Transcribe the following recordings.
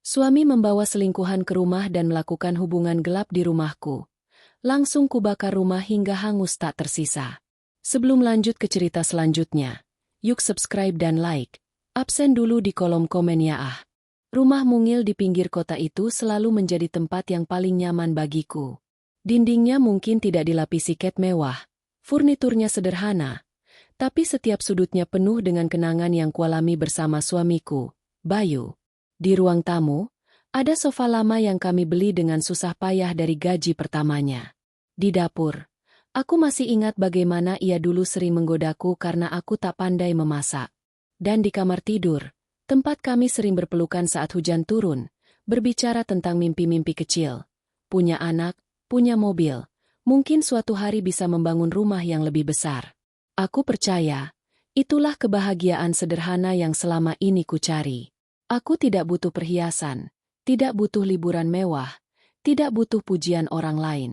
Suami membawa selingkuhan ke rumah dan melakukan hubungan gelap di rumahku. Langsung kubakar rumah hingga hangus tak tersisa. Sebelum lanjut ke cerita selanjutnya, yuk subscribe dan like. Absen dulu di kolom komen ya ah. Rumah mungil di pinggir kota itu selalu menjadi tempat yang paling nyaman bagiku. Dindingnya mungkin tidak dilapisi cat mewah, furniturnya sederhana, tapi setiap sudutnya penuh dengan kenangan yang kualami bersama suamiku, Bayu. Di ruang tamu, ada sofa lama yang kami beli dengan susah payah dari gaji pertamanya. Di dapur, aku masih ingat bagaimana ia dulu sering menggodaku karena aku tak pandai memasak. Dan di kamar tidur, tempat kami sering berpelukan saat hujan turun, berbicara tentang mimpi-mimpi kecil. Punya anak, punya mobil, mungkin suatu hari bisa membangun rumah yang lebih besar. Aku percaya, itulah kebahagiaan sederhana yang selama ini ku cari. Aku tidak butuh perhiasan, tidak butuh liburan mewah, tidak butuh pujian orang lain.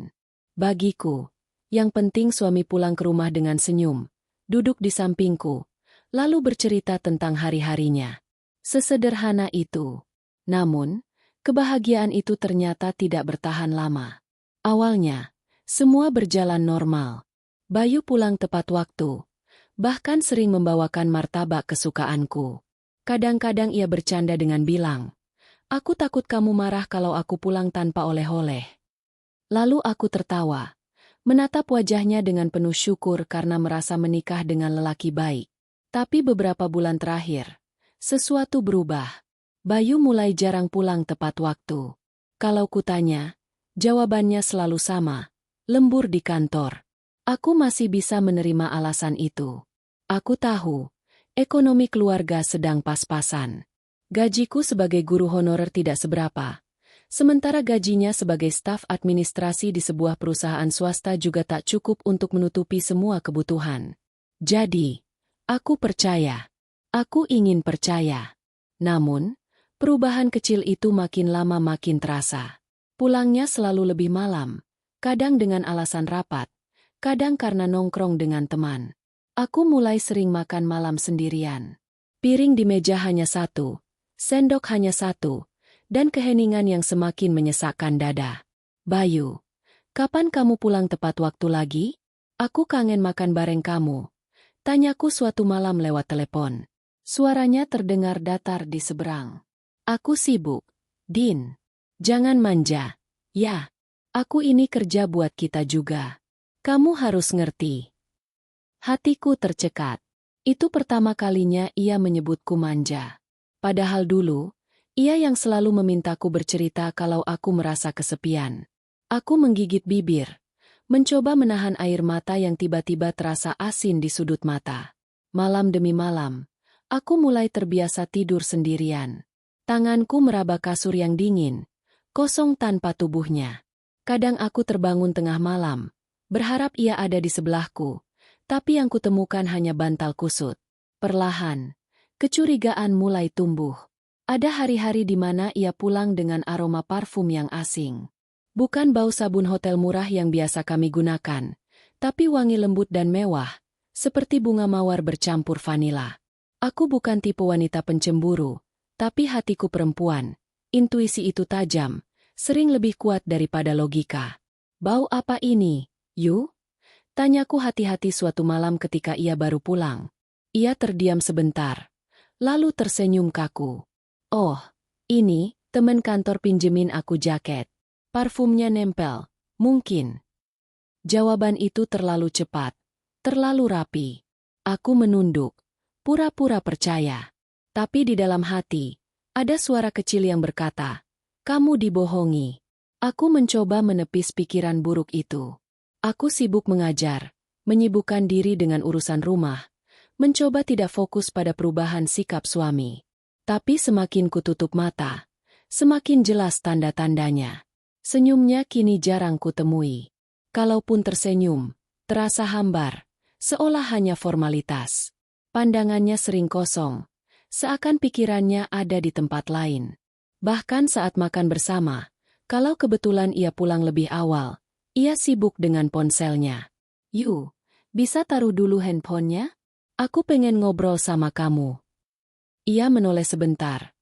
Bagiku, yang penting suami pulang ke rumah dengan senyum, duduk di sampingku, lalu bercerita tentang hari-harinya. Sesederhana itu. Namun, kebahagiaan itu ternyata tidak bertahan lama. Awalnya, semua berjalan normal. Bayu pulang tepat waktu, bahkan sering membawakan martabak kesukaanku. Kadang-kadang ia bercanda dengan bilang, "Aku takut kamu marah kalau aku pulang tanpa oleh-oleh." Lalu aku tertawa, menatap wajahnya dengan penuh syukur karena merasa menikah dengan lelaki baik. Tapi beberapa bulan terakhir, sesuatu berubah. Bayu mulai jarang pulang tepat waktu. Kalau kutanya, jawabannya selalu sama, lembur di kantor. Aku masih bisa menerima alasan itu. Aku tahu, ekonomi keluarga sedang pas-pasan. Gajiku sebagai guru honorer tidak seberapa. Sementara gajinya sebagai staf administrasi di sebuah perusahaan swasta juga tak cukup untuk menutupi semua kebutuhan. Jadi, aku percaya. Aku ingin percaya. Namun, perubahan kecil itu makin lama makin terasa. Pulangnya selalu lebih malam, kadang dengan alasan rapat, kadang karena nongkrong dengan teman. Aku mulai sering makan malam sendirian. Piring di meja hanya satu, sendok hanya satu, dan keheningan yang semakin menyesakkan dada. "Bayu, kapan kamu pulang tepat waktu lagi? Aku kangen makan bareng kamu," tanyaku suatu malam lewat telepon. Suaranya terdengar datar di seberang. "Aku sibuk, Din. Jangan manja. Ya, aku ini kerja buat kita juga. Kamu harus ngerti." Hatiku tercekat. Itu pertama kalinya ia menyebutku manja. Padahal dulu, ia yang selalu memintaku bercerita kalau aku merasa kesepian. Aku menggigit bibir, mencoba menahan air mata yang tiba-tiba terasa asin di sudut mata. Malam demi malam, aku mulai terbiasa tidur sendirian. Tanganku meraba kasur yang dingin, kosong tanpa tubuhnya. Kadang aku terbangun tengah malam, berharap ia ada di sebelahku. Tapi yang kutemukan hanya bantal kusut. Perlahan, kecurigaan mulai tumbuh. Ada hari-hari di mana ia pulang dengan aroma parfum yang asing. Bukan bau sabun hotel murah yang biasa kami gunakan, tapi wangi lembut dan mewah, seperti bunga mawar bercampur vanila. Aku bukan tipe wanita pencemburu, tapi hatiku perempuan. Intuisi itu tajam, sering lebih kuat daripada logika. "Bau apa ini, Yu?" tanyaku hati-hati suatu malam ketika ia baru pulang. Ia terdiam sebentar, lalu tersenyum kaku. "Oh, ini, teman kantor pinjemin aku jaket. Parfumnya nempel, mungkin." Jawaban itu terlalu cepat, terlalu rapi. Aku menunduk, pura-pura percaya. Tapi di dalam hati, ada suara kecil yang berkata, "Kamu dibohongi." Aku mencoba menepis pikiran buruk itu. Aku sibuk mengajar, menyibukkan diri dengan urusan rumah, mencoba tidak fokus pada perubahan sikap suami. Tapi semakin kututup mata, semakin jelas tanda-tandanya. Senyumnya kini jarang kutemui. Kalaupun tersenyum, terasa hambar, seolah hanya formalitas. Pandangannya sering kosong, seakan pikirannya ada di tempat lain. Bahkan saat makan bersama, kalau kebetulan ia pulang lebih awal, ia sibuk dengan ponselnya. "Yu, bisa taruh dulu handphonenya? Aku pengen ngobrol sama kamu." Ia menoleh sebentar,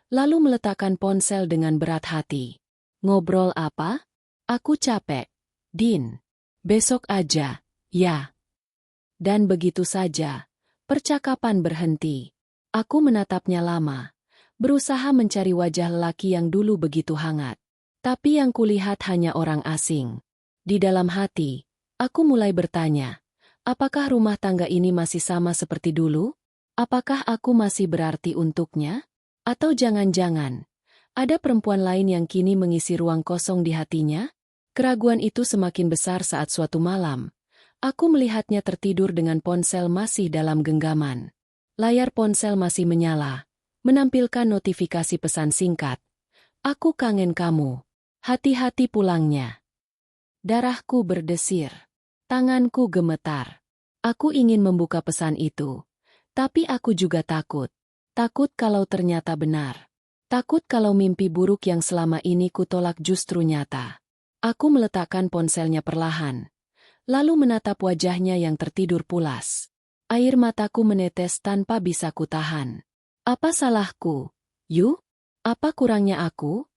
lalu meletakkan ponsel dengan berat hati. Ngobrol apa? Aku capek. Din. Besok aja, ya. Dan begitu saja, percakapan berhenti. Aku menatapnya lama, berusaha mencari wajah lelaki yang dulu begitu hangat. Tapi yang kulihat hanya orang asing. Di dalam hati, aku mulai bertanya, apakah rumah tangga ini masih sama seperti dulu? Apakah aku masih berarti untuknya? Atau jangan-jangan, ada perempuan lain yang kini mengisi ruang kosong di hatinya? Keraguan itu semakin besar saat suatu malam, aku melihatnya tertidur dengan ponsel masih dalam genggaman. Layar ponsel masih menyala, menampilkan notifikasi pesan singkat. Aku kangen kamu. Hati-hati pulangnya. Darahku berdesir. Tanganku gemetar. Aku ingin membuka pesan itu. Tapi aku juga takut. Takut kalau ternyata benar. Takut kalau mimpi buruk yang selama ini kutolak justru nyata. Aku meletakkan ponselnya perlahan. Lalu menatap wajahnya yang tertidur pulas. Air mataku menetes tanpa bisa kutahan. Apa salahku? Yu? Apa kurangnya aku?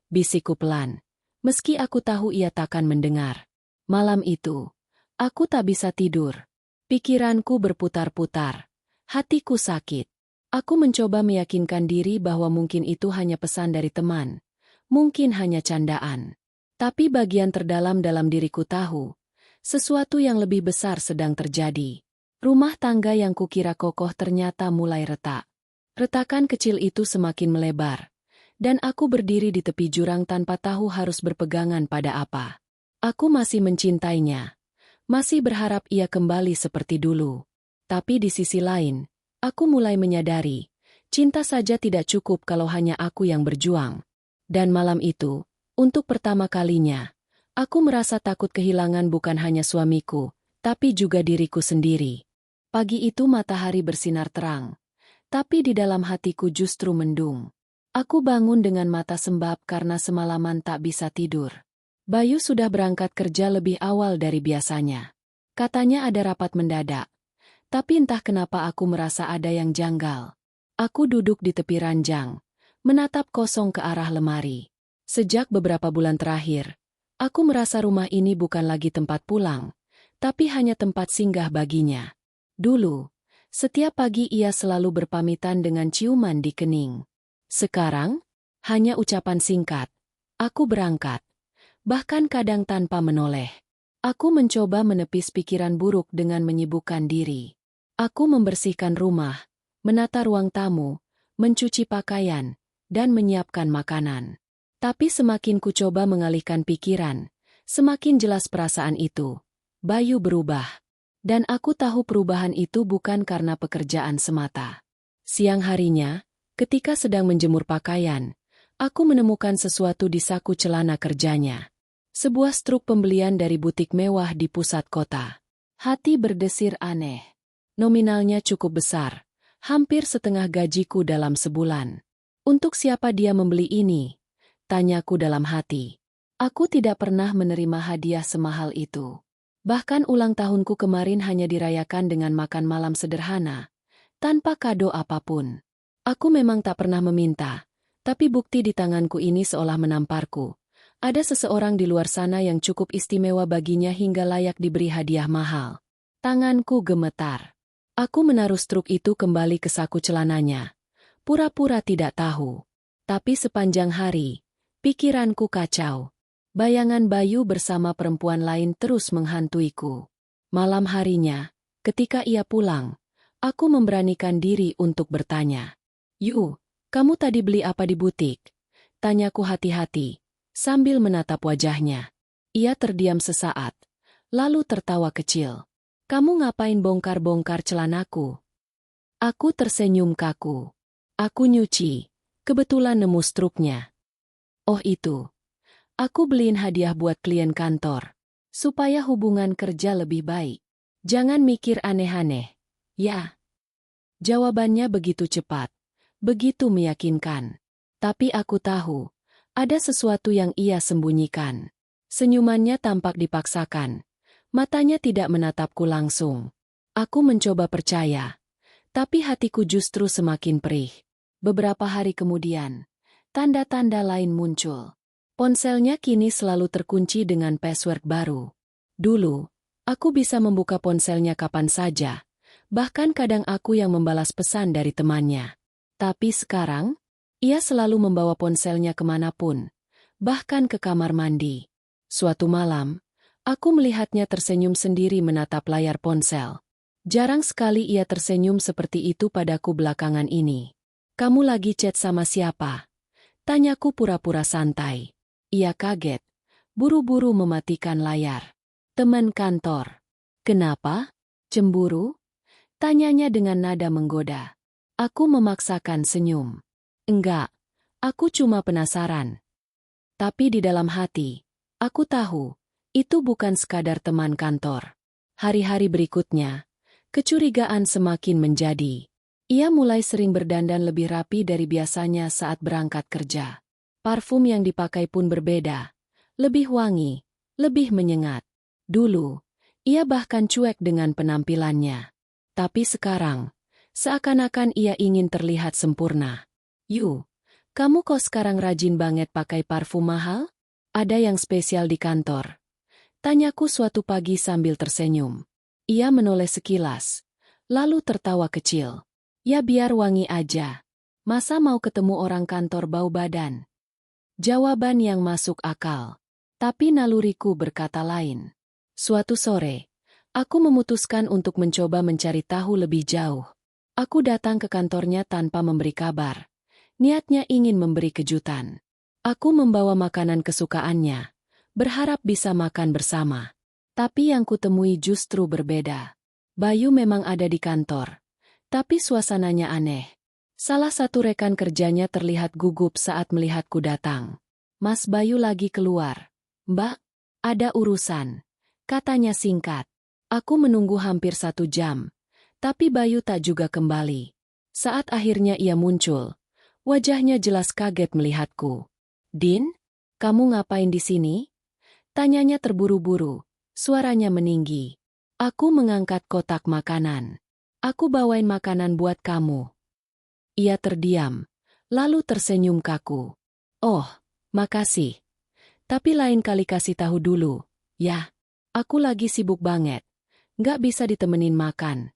Bisikku pelan. Meski aku tahu ia takkan mendengar. Malam itu, aku tak bisa tidur. Pikiranku berputar-putar. Hatiku sakit. Aku mencoba meyakinkan diri bahwa mungkin itu hanya pesan dari teman. Mungkin hanya candaan. Tapi bagian terdalam dalam diriku tahu, sesuatu yang lebih besar sedang terjadi. Rumah tangga yang kukira kokoh ternyata mulai retak. Retakan kecil itu semakin melebar. Dan aku berdiri di tepi jurang tanpa tahu harus berpegangan pada apa. Aku masih mencintainya. Masih berharap ia kembali seperti dulu. Tapi di sisi lain, aku mulai menyadari, cinta saja tidak cukup kalau hanya aku yang berjuang. Dan malam itu, untuk pertama kalinya, aku merasa takut kehilangan bukan hanya suamiku, tapi juga diriku sendiri. Pagi itu matahari bersinar terang, tapi di dalam hatiku justru mendung. Aku bangun dengan mata sembab karena semalaman tak bisa tidur. Bayu sudah berangkat kerja lebih awal dari biasanya. Katanya ada rapat mendadak. Tapi entah kenapa aku merasa ada yang janggal. Aku duduk di tepi ranjang, menatap kosong ke arah lemari. Sejak beberapa bulan terakhir, aku merasa rumah ini bukan lagi tempat pulang, tapi hanya tempat singgah baginya. Dulu, setiap pagi ia selalu berpamitan dengan ciuman di kening. Sekarang, hanya ucapan singkat, aku berangkat. Bahkan kadang tanpa menoleh. Aku mencoba menepis pikiran buruk dengan menyibukkan diri. Aku membersihkan rumah, menata ruang tamu, mencuci pakaian, dan menyiapkan makanan. Tapi semakin ku coba mengalihkan pikiran, semakin jelas perasaan itu. Bayu berubah. Dan aku tahu perubahan itu bukan karena pekerjaan semata. Siang harinya, ketika sedang menjemur pakaian, aku menemukan sesuatu di saku celana kerjanya. Sebuah struk pembelian dari butik mewah di pusat kota. Hati berdesir aneh. Nominalnya cukup besar, hampir setengah gajiku dalam sebulan. Untuk siapa dia membeli ini? Tanyaku dalam hati. Aku tidak pernah menerima hadiah semahal itu. Bahkan ulang tahunku kemarin hanya dirayakan dengan makan malam sederhana, tanpa kado apapun. Aku memang tak pernah meminta, tapi bukti di tanganku ini seolah menamparku. Ada seseorang di luar sana yang cukup istimewa baginya hingga layak diberi hadiah mahal. Tanganku gemetar. Aku menaruh struk itu kembali ke saku celananya. Pura-pura tidak tahu. Tapi sepanjang hari, pikiranku kacau. Bayangan Bayu bersama perempuan lain terus menghantuiku. Malam harinya, ketika ia pulang, aku memberanikan diri untuk bertanya. Yu, kamu tadi beli apa di butik? Tanyaku hati-hati, sambil menatap wajahnya. Ia terdiam sesaat, lalu tertawa kecil. Kamu ngapain bongkar-bongkar celanaku? Aku tersenyum kaku. Aku nyuci, kebetulan nemu struknya. Oh itu. Aku beliin hadiah buat klien kantor. Supaya hubungan kerja lebih baik. Jangan mikir aneh-aneh. Ya. Jawabannya begitu cepat. Begitu meyakinkan. Tapi aku tahu. Ada sesuatu yang ia sembunyikan. Senyumannya tampak dipaksakan. Matanya tidak menatapku langsung. Aku mencoba percaya. Tapi hatiku justru semakin perih. Beberapa hari kemudian, tanda-tanda lain muncul. Ponselnya kini selalu terkunci dengan password baru. Dulu, aku bisa membuka ponselnya kapan saja, bahkan kadang aku yang membalas pesan dari temannya. Tapi sekarang, ia selalu membawa ponselnya kemanapun, bahkan ke kamar mandi. Suatu malam, aku melihatnya tersenyum sendiri menatap layar ponsel. Jarang sekali ia tersenyum seperti itu padaku belakangan ini. "Kamu lagi chat sama siapa?" Tanyaku pura-pura santai. Ia kaget, buru-buru mematikan layar. "Teman kantor." "Kenapa? Cemburu?" Tanyanya dengan nada menggoda. Aku memaksakan senyum. "Enggak, aku cuma penasaran." Tapi di dalam hati, aku tahu, itu bukan sekadar teman kantor. Hari-hari berikutnya, kecurigaan semakin menjadi. Ia mulai sering berdandan lebih rapi dari biasanya saat berangkat kerja. Parfum yang dipakai pun berbeda. Lebih wangi, lebih menyengat. Dulu, ia bahkan cuek dengan penampilannya. Tapi sekarang, seakan-akan ia ingin terlihat sempurna. "Yu, kamu kok sekarang rajin banget pakai parfum mahal? Ada yang spesial di kantor?" Tanyaku suatu pagi sambil tersenyum. Ia menoleh sekilas, lalu tertawa kecil. "Ya biar wangi aja. Masa mau ketemu orang kantor bau badan?" Jawaban yang masuk akal. Tapi naluriku berkata lain. Suatu sore, aku memutuskan untuk mencoba mencari tahu lebih jauh. Aku datang ke kantornya tanpa memberi kabar. Niatnya ingin memberi kejutan. Aku membawa makanan kesukaannya, berharap bisa makan bersama. Tapi yang kutemui justru berbeda. Bayu memang ada di kantor, tapi suasananya aneh. Salah satu rekan kerjanya terlihat gugup saat melihatku datang. "Mas Bayu lagi keluar." "Mbak, ada urusan," katanya singkat. Aku menunggu hampir 1 jam, tapi Bayu tak juga kembali. Saat akhirnya ia muncul, wajahnya jelas kaget melihatku. "Din, kamu ngapain di sini?" Tanyanya terburu-buru, suaranya meninggi. Aku mengangkat kotak makanan. "Aku bawain makanan buat kamu." Ia terdiam, lalu tersenyum kaku. "Oh, makasih. Tapi lain kali kasih tahu dulu, ya. Aku lagi sibuk banget. Nggak bisa ditemenin makan."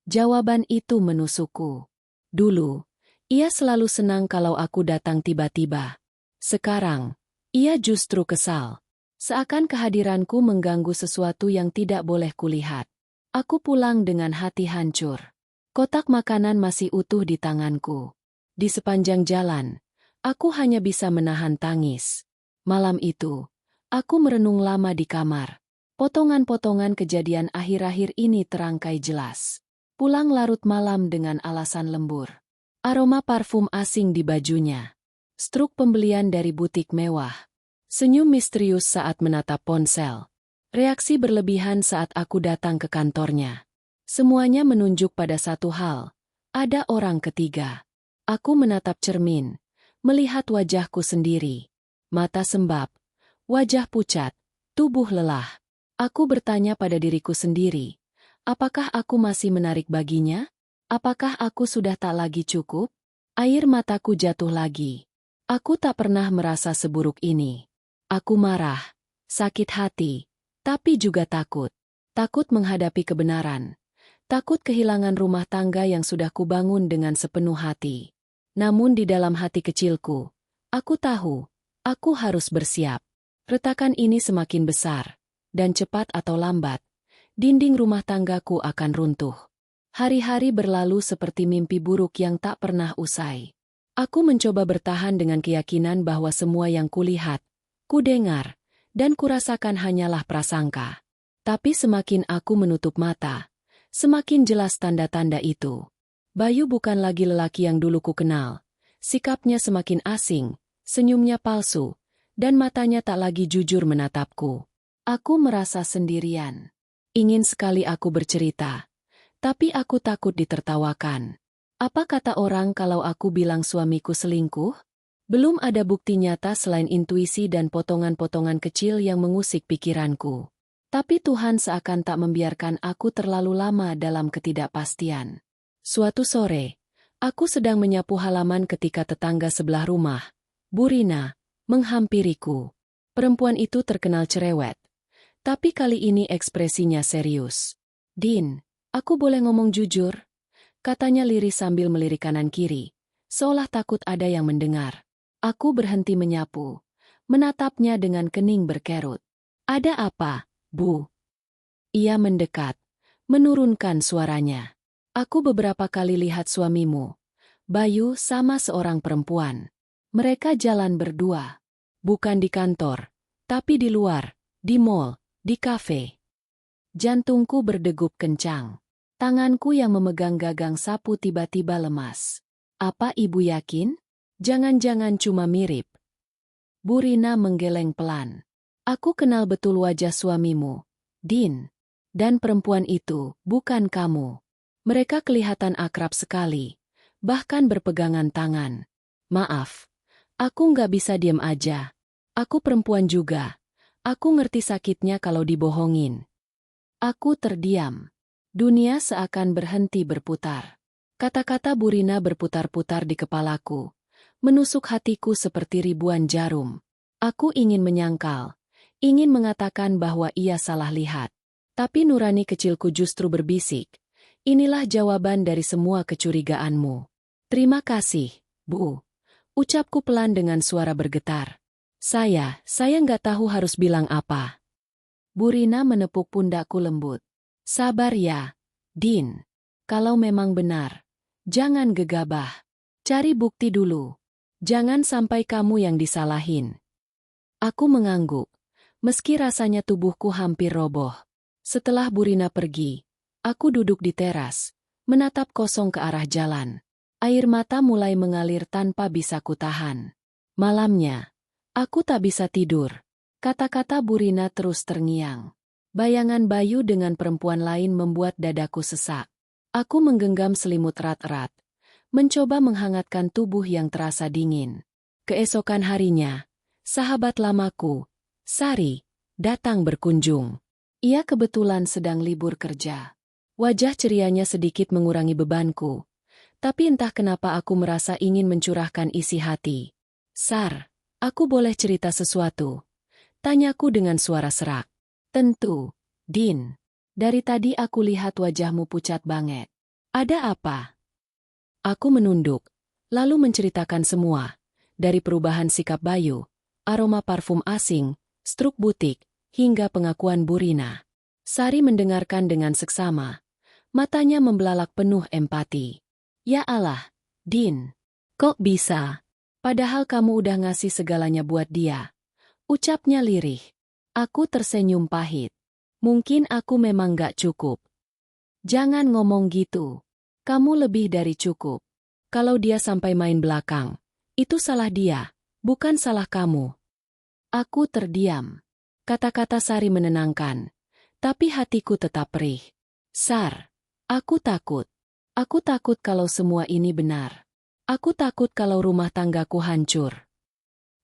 Jawaban itu menusukku. Dulu, ia selalu senang kalau aku datang tiba-tiba. Sekarang, ia justru kesal. Seakan kehadiranku mengganggu sesuatu yang tidak boleh kulihat. Aku pulang dengan hati hancur. Kotak makanan masih utuh di tanganku. Di sepanjang jalan, aku hanya bisa menahan tangis. Malam itu, aku merenung lama di kamar. Potongan-potongan kejadian akhir-akhir ini terangkai jelas. Pulang larut malam dengan alasan lembur. Aroma parfum asing di bajunya. Struk pembelian dari butik mewah. Senyum misterius saat menatap ponsel. Reaksi berlebihan saat aku datang ke kantornya. Semuanya menunjuk pada satu hal. Ada orang ketiga. Aku menatap cermin, melihat wajahku sendiri. Mata sembab, wajah pucat, tubuh lelah. Aku bertanya pada diriku sendiri, apakah aku masih menarik baginya? Apakah aku sudah tak lagi cukup? Air mataku jatuh lagi. Aku tak pernah merasa seburuk ini. Aku marah, sakit hati, tapi juga takut. Takut menghadapi kebenaran. Takut kehilangan rumah tangga yang sudah kubangun dengan sepenuh hati. Namun di dalam hati kecilku, aku tahu, aku harus bersiap. Retakan ini semakin besar, dan cepat atau lambat, dinding rumah tanggaku akan runtuh. Hari-hari berlalu seperti mimpi buruk yang tak pernah usai. Aku mencoba bertahan dengan keyakinan bahwa semua yang kulihat, kudengar, dan kurasakan hanyalah prasangka. Tapi semakin aku menutup mata, semakin jelas tanda-tanda itu. Bayu bukan lagi lelaki yang dulu ku kenal. Sikapnya semakin asing, senyumnya palsu, dan matanya tak lagi jujur menatapku. Aku merasa sendirian. Ingin sekali aku bercerita, tapi aku takut ditertawakan. Apa kata orang kalau aku bilang suamiku selingkuh? Belum ada bukti nyata selain intuisi dan potongan-potongan kecil yang mengusik pikiranku. Tapi Tuhan seakan tak membiarkan aku terlalu lama dalam ketidakpastian. Suatu sore, Aku sedang menyapu halaman ketika tetangga sebelah rumah, Bu Rina, menghampiriku. Perempuan itu terkenal cerewet. Tapi kali ini ekspresinya serius. Din, aku boleh ngomong jujur? Katanya lirih sambil melirik kanan-kiri, seolah takut ada yang mendengar. Aku berhenti menyapu, menatapnya dengan kening berkerut. Ada apa, Bu? Ia mendekat, menurunkan suaranya. Aku beberapa kali lihat suamimu, Bayu sama seorang perempuan. Mereka jalan berdua. Bukan di kantor, tapi di luar, di mall, di kafe. Jantungku berdegup kencang. Tanganku yang memegang gagang sapu tiba-tiba lemas. Apa ibu yakin? Jangan-jangan cuma mirip. Bu Rina menggeleng pelan. Aku kenal betul wajah suamimu, Din. Dan perempuan itu bukan kamu. Mereka kelihatan akrab sekali, bahkan berpegangan tangan. Maaf, aku nggak bisa diam aja. Aku perempuan juga. Aku ngerti sakitnya kalau dibohongin. Aku terdiam. Dunia seakan berhenti berputar. Kata-kata Bu Rina berputar-putar di kepalaku, menusuk hatiku seperti ribuan jarum. Aku ingin menyangkal, ingin mengatakan bahwa ia salah lihat. Tapi nurani kecilku justru berbisik. Inilah jawaban dari semua kecurigaanmu. Terima kasih, Bu. Ucapku pelan dengan suara bergetar. Saya nggak tahu harus bilang apa. Bu Rina menepuk pundakku lembut. Sabar ya, Din. Kalau memang benar, jangan gegabah. Cari bukti dulu. Jangan sampai kamu yang disalahin. Aku mengangguk, meski rasanya tubuhku hampir roboh. Setelah Bu Rina pergi, aku duduk di teras, menatap kosong ke arah jalan. Air mata mulai mengalir tanpa bisa kutahan. Malamnya, aku tak bisa tidur. Kata-kata Bu Rina terus terngiang. Bayangan Bayu dengan perempuan lain membuat dadaku sesak. Aku menggenggam selimut erat-erat, mencoba menghangatkan tubuh yang terasa dingin. Keesokan harinya, sahabat lamaku, Sari, datang berkunjung. Ia kebetulan sedang libur kerja. Wajah cerianya sedikit mengurangi bebanku. Tapi entah kenapa aku merasa ingin mencurahkan isi hati. Sar, aku boleh cerita sesuatu? Tanyaku dengan suara serak. Tentu, Din. Dari tadi aku lihat wajahmu pucat banget. Ada apa? Aku menunduk, lalu menceritakan semua. Dari perubahan sikap Bayu, aroma parfum asing, struk butik, hingga pengakuan Bu Rina. Sari mendengarkan dengan seksama. Matanya membelalak penuh empati. Ya Allah, Din. Kok bisa? Padahal kamu udah ngasih segalanya buat dia. Ucapnya lirih. Aku tersenyum pahit. Mungkin aku memang gak cukup. Jangan ngomong gitu. Kamu lebih dari cukup. Kalau dia sampai main belakang, itu salah dia, bukan salah kamu. Aku terdiam. Kata-kata Sari menenangkan. Tapi hatiku tetap perih. Sar, aku takut. Aku takut kalau semua ini benar. Aku takut kalau rumah tanggaku hancur.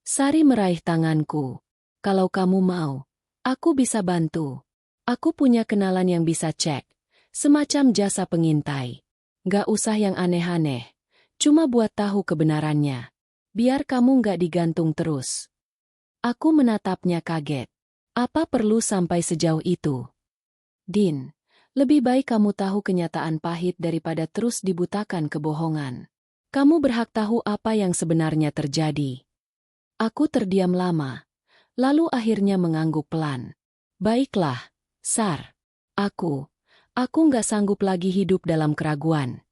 Sari meraih tanganku. Kalau kamu mau, aku bisa bantu. Aku punya kenalan yang bisa cek. Semacam jasa pengintai. Gak usah yang aneh-aneh. Cuma buat tahu kebenarannya. Biar kamu gak digantung terus. Aku menatapnya kaget. Apa perlu sampai sejauh itu? Din, lebih baik kamu tahu kenyataan pahit daripada terus dibutakan kebohongan. Kamu berhak tahu apa yang sebenarnya terjadi. Aku terdiam lama, lalu akhirnya mengangguk pelan. Baiklah, Sar. Aku nggak sanggup lagi hidup dalam keraguan.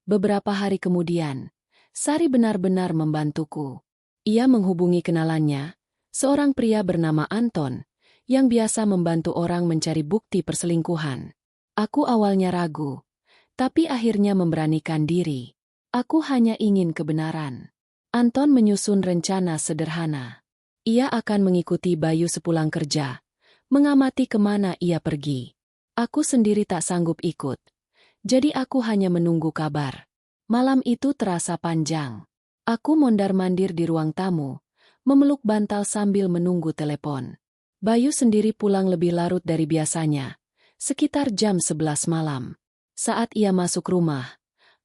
Beberapa hari kemudian, Sari benar-benar membantuku. Ia menghubungi kenalannya, seorang pria bernama Anton, yang biasa membantu orang mencari bukti perselingkuhan. Aku awalnya ragu, tapi akhirnya memberanikan diri. Aku hanya ingin kebenaran. Anton menyusun rencana sederhana. Ia akan mengikuti Bayu sepulang kerja, mengamati kemana ia pergi. Aku sendiri tak sanggup ikut. Jadi aku hanya menunggu kabar. Malam itu terasa panjang. Aku mondar-mandir di ruang tamu, memeluk bantal sambil menunggu telepon. Bayu sendiri pulang lebih larut dari biasanya, sekitar jam 11 malam. Saat ia masuk rumah,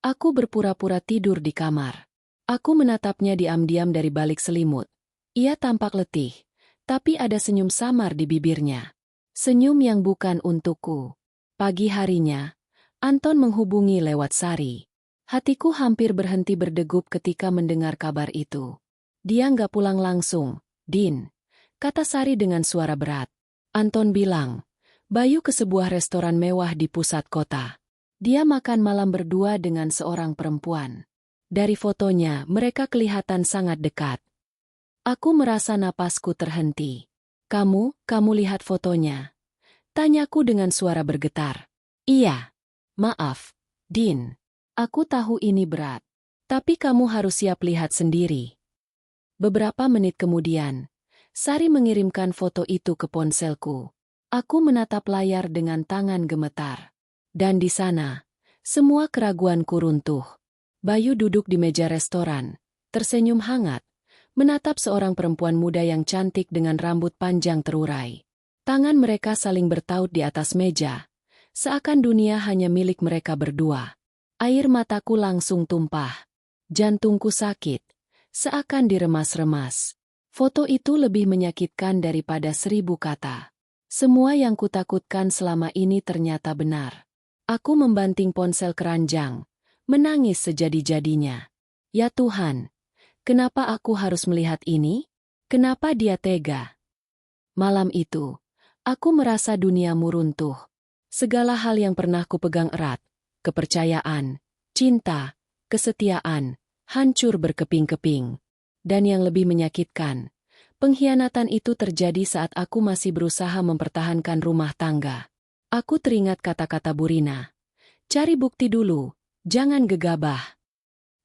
Aku berpura-pura tidur di kamar. Aku menatapnya diam-diam dari balik selimut. Ia tampak letih, tapi ada senyum samar di bibirnya. Senyum yang bukan untukku. Pagi harinya, Anton menghubungi lewat Sari. Hatiku hampir berhenti berdegup ketika mendengar kabar itu. Dia nggak pulang langsung, Din, kata Sari dengan suara berat. Anton bilang, Bayu ke sebuah restoran mewah di pusat kota. Dia makan malam berdua dengan seorang perempuan. Dari fotonya, mereka kelihatan sangat dekat. Aku merasa napasku terhenti. Kamu lihat fotonya? Tanyaku dengan suara bergetar. Iya. Maaf, Din. Aku tahu ini berat. Tapi kamu harus siap lihat sendiri. Beberapa menit kemudian, Sari mengirimkan foto itu ke ponselku. Aku menatap layar dengan tangan gemetar. Dan di sana, semua keraguanku runtuh. Bayu duduk di meja restoran, tersenyum hangat, menatap seorang perempuan muda yang cantik dengan rambut panjang terurai. Tangan mereka saling bertaut di atas meja, seakan dunia hanya milik mereka berdua. Air mataku langsung tumpah. Jantungku sakit, seakan diremas-remas. Foto itu lebih menyakitkan daripada 1000 kata. Semua yang kutakutkan selama ini ternyata benar. Aku membanting ponsel keranjang, menangis sejadi-jadinya. Ya Tuhan, kenapa aku harus melihat ini? Kenapa dia tega? Malam itu, aku merasa duniamu runtuh. Segala hal yang pernah kupegang erat, kepercayaan, cinta, kesetiaan, hancur berkeping-keping. Dan yang lebih menyakitkan, pengkhianatan itu terjadi saat aku masih berusaha mempertahankan rumah tangga. Aku teringat kata-kata Burina. Cari bukti dulu, jangan gegabah.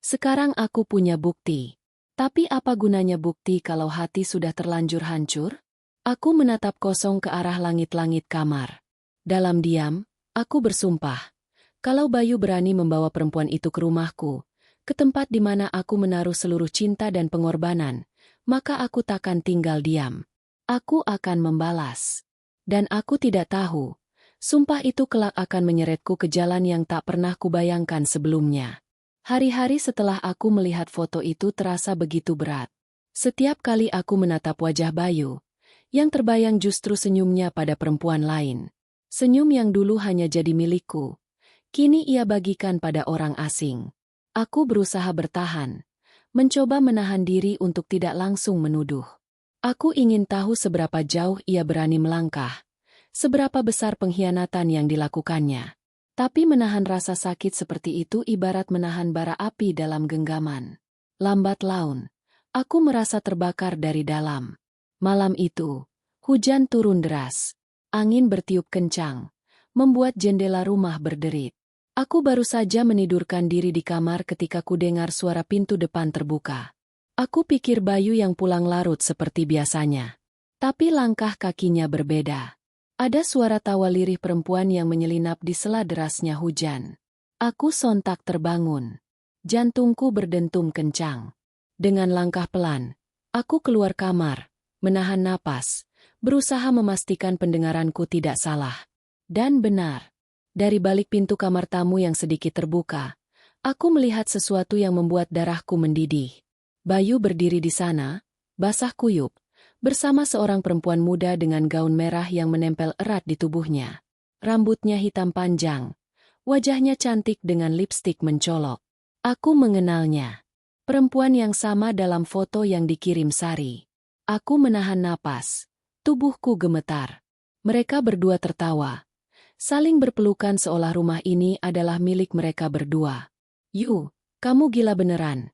Sekarang aku punya bukti. Tapi apa gunanya bukti kalau hati sudah terlanjur hancur? Aku menatap kosong ke arah langit-langit kamar. Dalam diam, aku bersumpah. Kalau Bayu berani membawa perempuan itu ke rumahku, ke tempat di mana aku menaruh seluruh cinta dan pengorbanan, maka aku takkan tinggal diam. Aku akan membalas. Dan aku tidak tahu, sumpah itu kelak akan menyeretku ke jalan yang tak pernah kubayangkan sebelumnya. Hari-hari setelah aku melihat foto itu terasa begitu berat. Setiap kali aku menatap wajah Bayu, yang terbayang justru senyumnya pada perempuan lain. Senyum yang dulu hanya jadi milikku, kini ia bagikan pada orang asing. Aku berusaha bertahan, mencoba menahan diri untuk tidak langsung menuduh. Aku ingin tahu seberapa jauh ia berani melangkah, seberapa besar pengkhianatan yang dilakukannya. Tapi menahan rasa sakit seperti itu ibarat menahan bara api dalam genggaman. Lambat laun, aku merasa terbakar dari dalam. Malam itu, hujan turun deras. Angin bertiup kencang, membuat jendela rumah berderit. Aku baru saja menidurkan diri di kamar ketika ku dengar suara pintu depan terbuka. Aku pikir Bayu yang pulang larut seperti biasanya. Tapi langkah kakinya berbeda. Ada suara tawa lirih perempuan yang menyelinap di sela derasnya hujan. Aku sontak terbangun. Jantungku berdentum kencang. Dengan langkah pelan, aku keluar kamar, menahan napas, berusaha memastikan pendengaranku tidak salah. Dan benar. Dari balik pintu kamar tamu yang sedikit terbuka, aku melihat sesuatu yang membuat darahku mendidih. Bayu berdiri di sana, basah kuyup, bersama seorang perempuan muda dengan gaun merah yang menempel erat di tubuhnya. Rambutnya hitam panjang, wajahnya cantik dengan lipstik mencolok. Aku mengenalnya. Perempuan yang sama dalam foto yang dikirim Sari. Aku menahan napas, tubuhku gemetar. Mereka berdua tertawa. Saling berpelukan seolah rumah ini adalah milik mereka berdua. Yu, kamu gila beneran.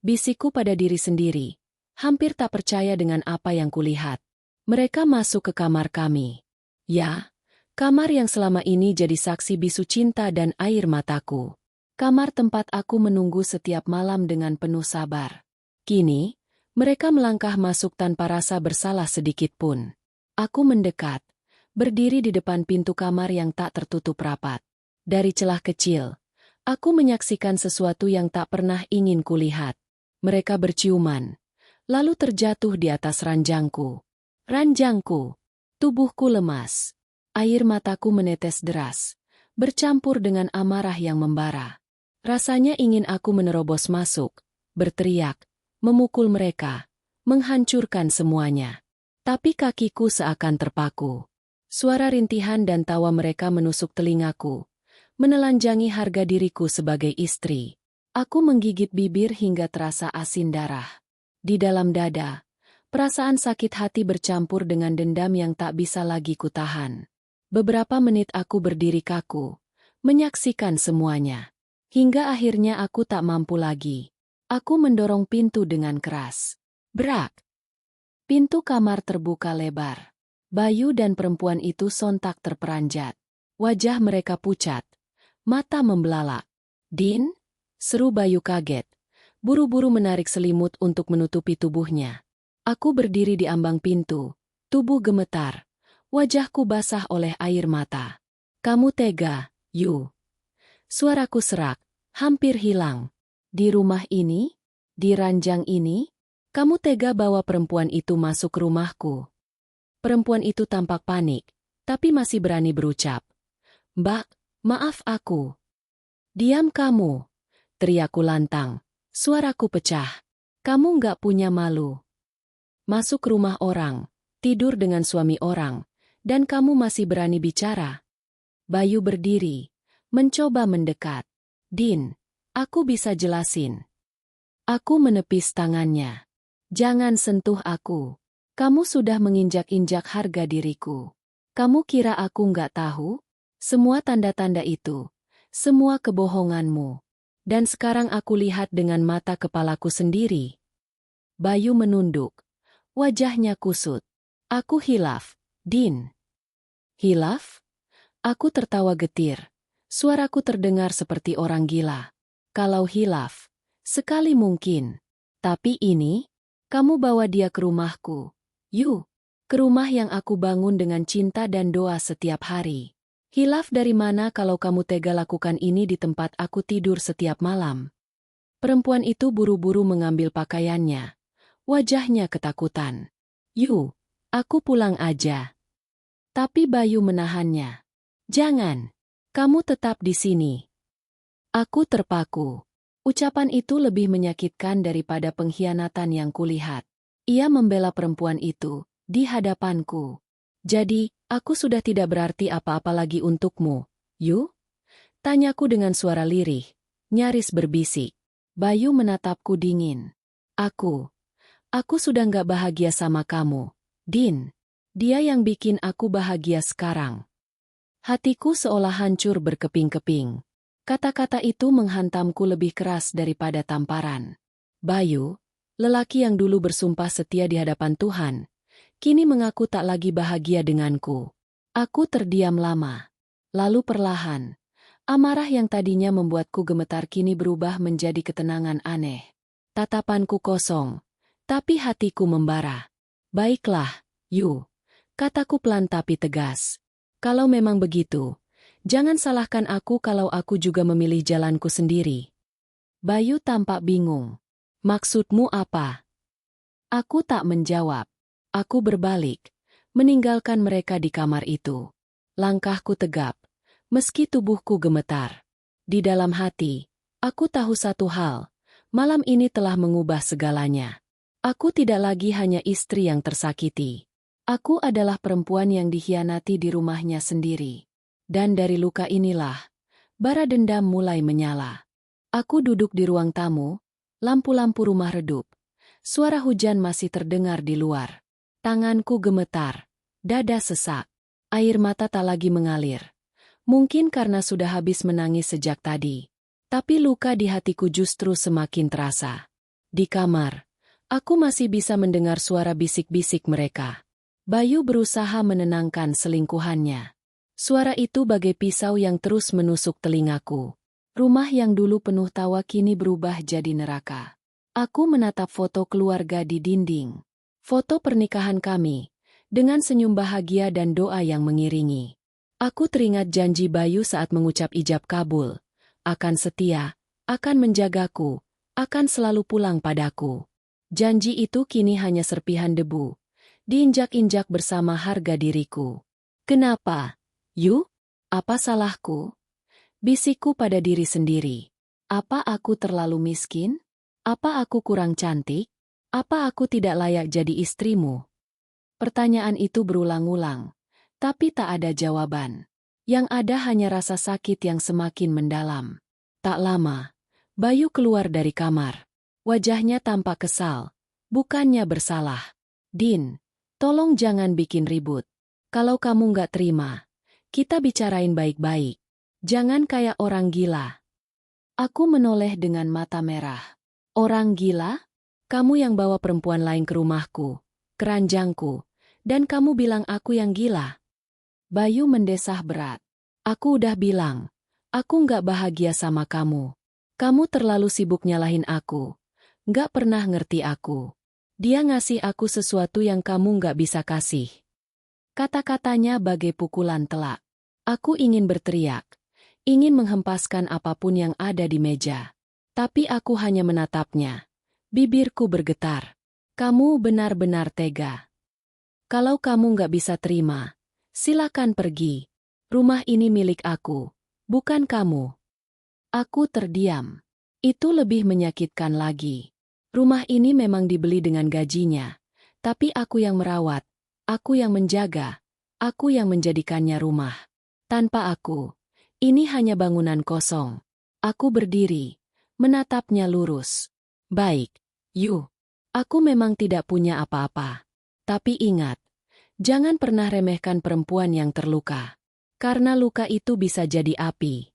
Bisikku pada diri sendiri. Hampir tak percaya dengan apa yang kulihat. Mereka masuk ke kamar kami. Ya, kamar yang selama ini jadi saksi bisu cinta dan air mataku. Kamar tempat aku menunggu setiap malam dengan penuh sabar. Kini, mereka melangkah masuk tanpa rasa bersalah sedikit pun. Aku mendekat. Berdiri di depan pintu kamar yang tak tertutup rapat. Dari celah kecil, aku menyaksikan sesuatu yang tak pernah ingin kulihat. Mereka berciuman, lalu terjatuh di atas ranjangku. Ranjangku, tubuhku lemas. Air mataku menetes deras, bercampur dengan amarah yang membara. Rasanya ingin aku menerobos masuk, berteriak, memukul mereka, menghancurkan semuanya. Tapi kakiku seakan terpaku. Suara rintihan dan tawa mereka menusuk telingaku, menelanjangi harga diriku sebagai istri. Aku menggigit bibir hingga terasa asin darah. Di dalam dada, perasaan sakit hati bercampur dengan dendam yang tak bisa lagi kutahan. Beberapa menit aku berdiri kaku, menyaksikan semuanya. Hingga akhirnya aku tak mampu lagi. Aku mendorong pintu dengan keras. Brak! Pintu kamar terbuka lebar. Bayu dan perempuan itu sontak terperanjat. Wajah mereka pucat. Mata membelalak. "Din?" seru Bayu kaget. Buru-buru menarik selimut untuk menutupi tubuhnya. Aku berdiri di ambang pintu. Tubuh gemetar. Wajahku basah oleh air mata. "Kamu tega, Yu." Suaraku serak, hampir hilang. "Di rumah ini? Di ranjang ini? Kamu tega bawa perempuan itu masuk rumahku?" Perempuan itu tampak panik, tapi masih berani berucap. "Mbak, maaf aku." "Diam kamu!" teriakku lantang. Suaraku pecah. "Kamu nggak punya malu. Masuk rumah orang, tidur dengan suami orang, dan kamu masih berani bicara?" Bayu berdiri, mencoba mendekat. "Din, aku bisa jelasin." Aku menepis tangannya. "Jangan sentuh aku. Kamu sudah menginjak-injak harga diriku. Kamu kira aku nggak tahu? Semua tanda-tanda itu, semua kebohonganmu. Dan sekarang aku lihat dengan mata kepalaku sendiri." Bayu menunduk. Wajahnya kusut. "Aku hilaf, Din." "Hilaf?" Aku tertawa getir. Suaraku terdengar seperti orang gila. "Kalau hilaf, sekali mungkin. Tapi ini, kamu bawa dia ke rumahku. Yu, ke rumah yang aku bangun dengan cinta dan doa setiap hari. Hilaf dari mana kalau kamu tega lakukan ini di tempat aku tidur setiap malam?" Perempuan itu buru-buru mengambil pakaiannya. Wajahnya ketakutan. "Yu, aku pulang aja." Tapi Bayu menahannya. "Jangan. Kamu tetap di sini." Aku terpaku. Ucapan itu lebih menyakitkan daripada pengkhianatan yang kulihat. Ia membela perempuan itu di hadapanku. "Jadi, aku sudah tidak berarti apa-apa lagi untukmu, Yu?" Tanyaku dengan suara lirih, nyaris berbisik. Bayu menatapku dingin. Aku sudah nggak bahagia sama kamu, Din. Dia yang bikin aku bahagia sekarang." Hatiku seolah hancur berkeping-keping. Kata-kata itu menghantamku lebih keras daripada tamparan. Bayu, lelaki yang dulu bersumpah setia di hadapan Tuhan, kini mengaku tak lagi bahagia denganku. Aku terdiam lama. Lalu perlahan, amarah yang tadinya membuatku gemetar kini berubah menjadi ketenangan aneh. Tatapanku kosong, tapi hatiku membara. "Baiklah, Yu," kataku pelan tapi tegas. "Kalau memang begitu, jangan salahkan aku kalau aku juga memilih jalanku sendiri." Bayu tampak bingung. "Maksudmu apa?" Aku tak menjawab. Aku berbalik, meninggalkan mereka di kamar itu. Langkahku tegap, meski tubuhku gemetar. Di dalam hati, aku tahu satu hal, malam ini telah mengubah segalanya. Aku tidak lagi hanya istri yang tersakiti. Aku adalah perempuan yang dikhianati di rumahnya sendiri. Dan dari luka inilah, bara dendam mulai menyala. Aku duduk di ruang tamu, lampu-lampu rumah redup. Suara hujan masih terdengar di luar. Tanganku gemetar, dada sesak, air mata tak lagi mengalir. Mungkin karena sudah habis menangis sejak tadi. Tapi luka di hatiku justru semakin terasa. Di kamar, aku masih bisa mendengar suara bisik-bisik mereka. Bayu berusaha menenangkan selingkuhannya. Suara itu bagai pisau yang terus menusuk telingaku. Rumah yang dulu penuh tawa kini berubah jadi neraka. Aku menatap foto keluarga di dinding. Foto pernikahan kami, dengan senyum bahagia dan doa yang mengiringi. Aku teringat janji Bayu saat mengucap ijab kabul. Akan setia, akan menjagaku, akan selalu pulang padaku. Janji itu kini hanya serpihan debu. Diinjak-injak bersama harga diriku. "Kenapa, Yu? Apa salahku?" Bisikku pada diri sendiri. Apa aku terlalu miskin? Apa aku kurang cantik? Apa aku tidak layak jadi istrimu? Pertanyaan itu berulang-ulang, tapi tak ada jawaban. Yang ada hanya rasa sakit yang semakin mendalam. Tak lama, Bayu keluar dari kamar. Wajahnya tampak kesal, bukannya bersalah. Din, tolong jangan bikin ribut. Kalau kamu nggak terima, kita bicarain baik-baik. Jangan kayak orang gila. Aku menoleh dengan mata merah. Orang gila? Kamu yang bawa perempuan lain ke rumahku, keranjangku, dan kamu bilang aku yang gila. Bayu mendesah berat. Aku udah bilang, aku nggak bahagia sama kamu. Kamu terlalu sibuk nyalahin aku. Nggak pernah ngerti aku. Dia ngasih aku sesuatu yang kamu nggak bisa kasih. Kata-katanya bagai pukulan telak. Aku ingin berteriak, ingin menghempaskan apapun yang ada di meja. Tapi aku hanya menatapnya. Bibirku bergetar. Kamu benar-benar tega. Kalau kamu nggak bisa terima, silakan pergi. Rumah ini milik aku, bukan kamu. Aku terdiam. Itu lebih menyakitkan lagi. Rumah ini memang dibeli dengan gajinya, tapi aku yang merawat, aku yang menjaga, aku yang menjadikannya rumah. Tanpa aku, ini hanya bangunan kosong. Aku berdiri, menatapnya lurus. Baik, Yu. Aku memang tidak punya apa-apa. Tapi ingat, jangan pernah remehkan perempuan yang terluka. Karena luka itu bisa jadi api.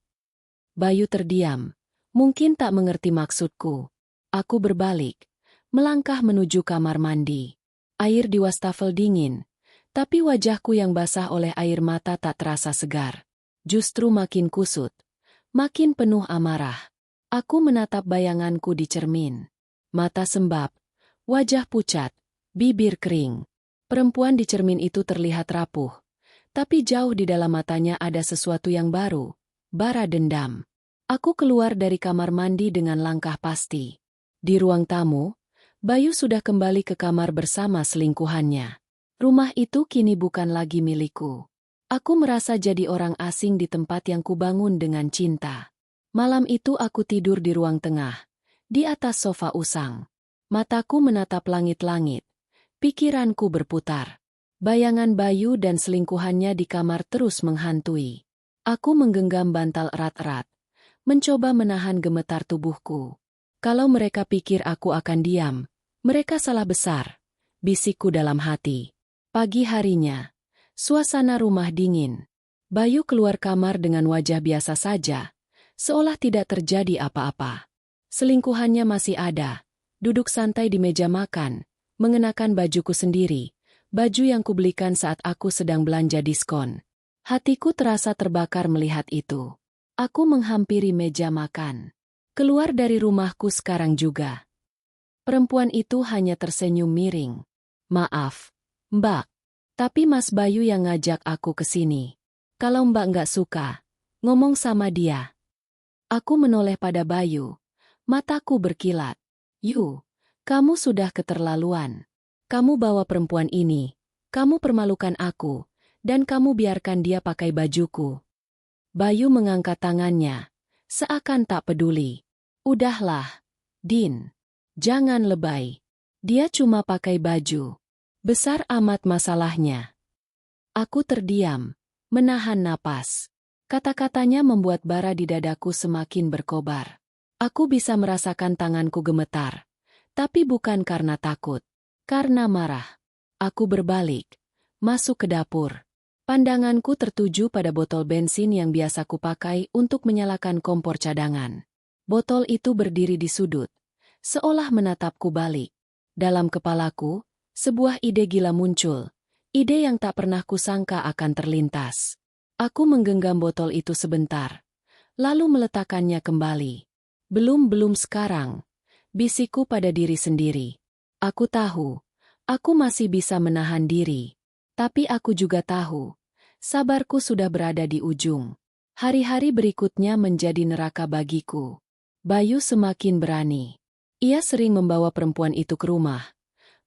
Bayu terdiam, mungkin tak mengerti maksudku. Aku berbalik, melangkah menuju kamar mandi. Air di wastafel dingin, tapi wajahku yang basah oleh air mata tak terasa segar. Justru makin kusut, makin penuh amarah. Aku menatap bayanganku di cermin. Mata sembab, wajah pucat, bibir kering. Perempuan di cermin itu terlihat rapuh, tapi jauh di dalam matanya ada sesuatu yang baru, bara dendam. Aku keluar dari kamar mandi dengan langkah pasti. Di ruang tamu, Bayu sudah kembali ke kamar bersama selingkuhannya. Rumah itu kini bukan lagi milikku. Aku merasa jadi orang asing di tempat yang kubangun dengan cinta. Malam itu aku tidur di ruang tengah, di atas sofa usang. Mataku menatap langit-langit. Pikiranku berputar. Bayangan Bayu dan selingkuhannya di kamar terus menghantui. Aku menggenggam bantal erat-erat, mencoba menahan gemetar tubuhku. Kalau mereka pikir aku akan diam, mereka salah besar, bisikku dalam hati. Pagi harinya, suasana rumah dingin. Bayu keluar kamar dengan wajah biasa saja, seolah tidak terjadi apa-apa. Selingkuhannya masih ada, duduk santai di meja makan, mengenakan bajuku sendiri. Baju yang kubelikan saat aku sedang belanja diskon. Hatiku terasa terbakar melihat itu. Aku menghampiri meja makan. Keluar dari rumahku sekarang juga. Perempuan itu hanya tersenyum miring. Maaf, Mbak. Tapi Mas Bayu yang ngajak aku ke sini. Kalau Mbak nggak suka, ngomong sama dia. Aku menoleh pada Bayu. Mataku berkilat. Yu, kamu sudah keterlaluan. Kamu bawa perempuan ini, kamu permalukan aku, dan kamu biarkan dia pakai bajuku. Bayu mengangkat tangannya, seakan tak peduli. Udahlah, Din. Jangan lebay. Dia cuma pakai baju. Besar amat masalahnya. Aku terdiam, menahan napas. Kata-katanya membuat bara di dadaku semakin berkobar. Aku bisa merasakan tanganku gemetar, tapi bukan karena takut. Karena marah, aku berbalik, masuk ke dapur. Pandanganku tertuju pada botol bensin yang biasa kupakai untuk menyalakan kompor cadangan. Botol itu berdiri di sudut, seolah menatapku balik. Dalam kepalaku, sebuah ide gila muncul, ide yang tak pernah kusangka akan terlintas. Aku menggenggam botol itu sebentar, lalu meletakkannya kembali. Belum sekarang, bisikku pada diri sendiri. Aku tahu, aku masih bisa menahan diri. Tapi aku juga tahu, sabarku sudah berada di ujung. Hari-hari berikutnya menjadi neraka bagiku. Bayu semakin berani. Ia sering membawa perempuan itu ke rumah.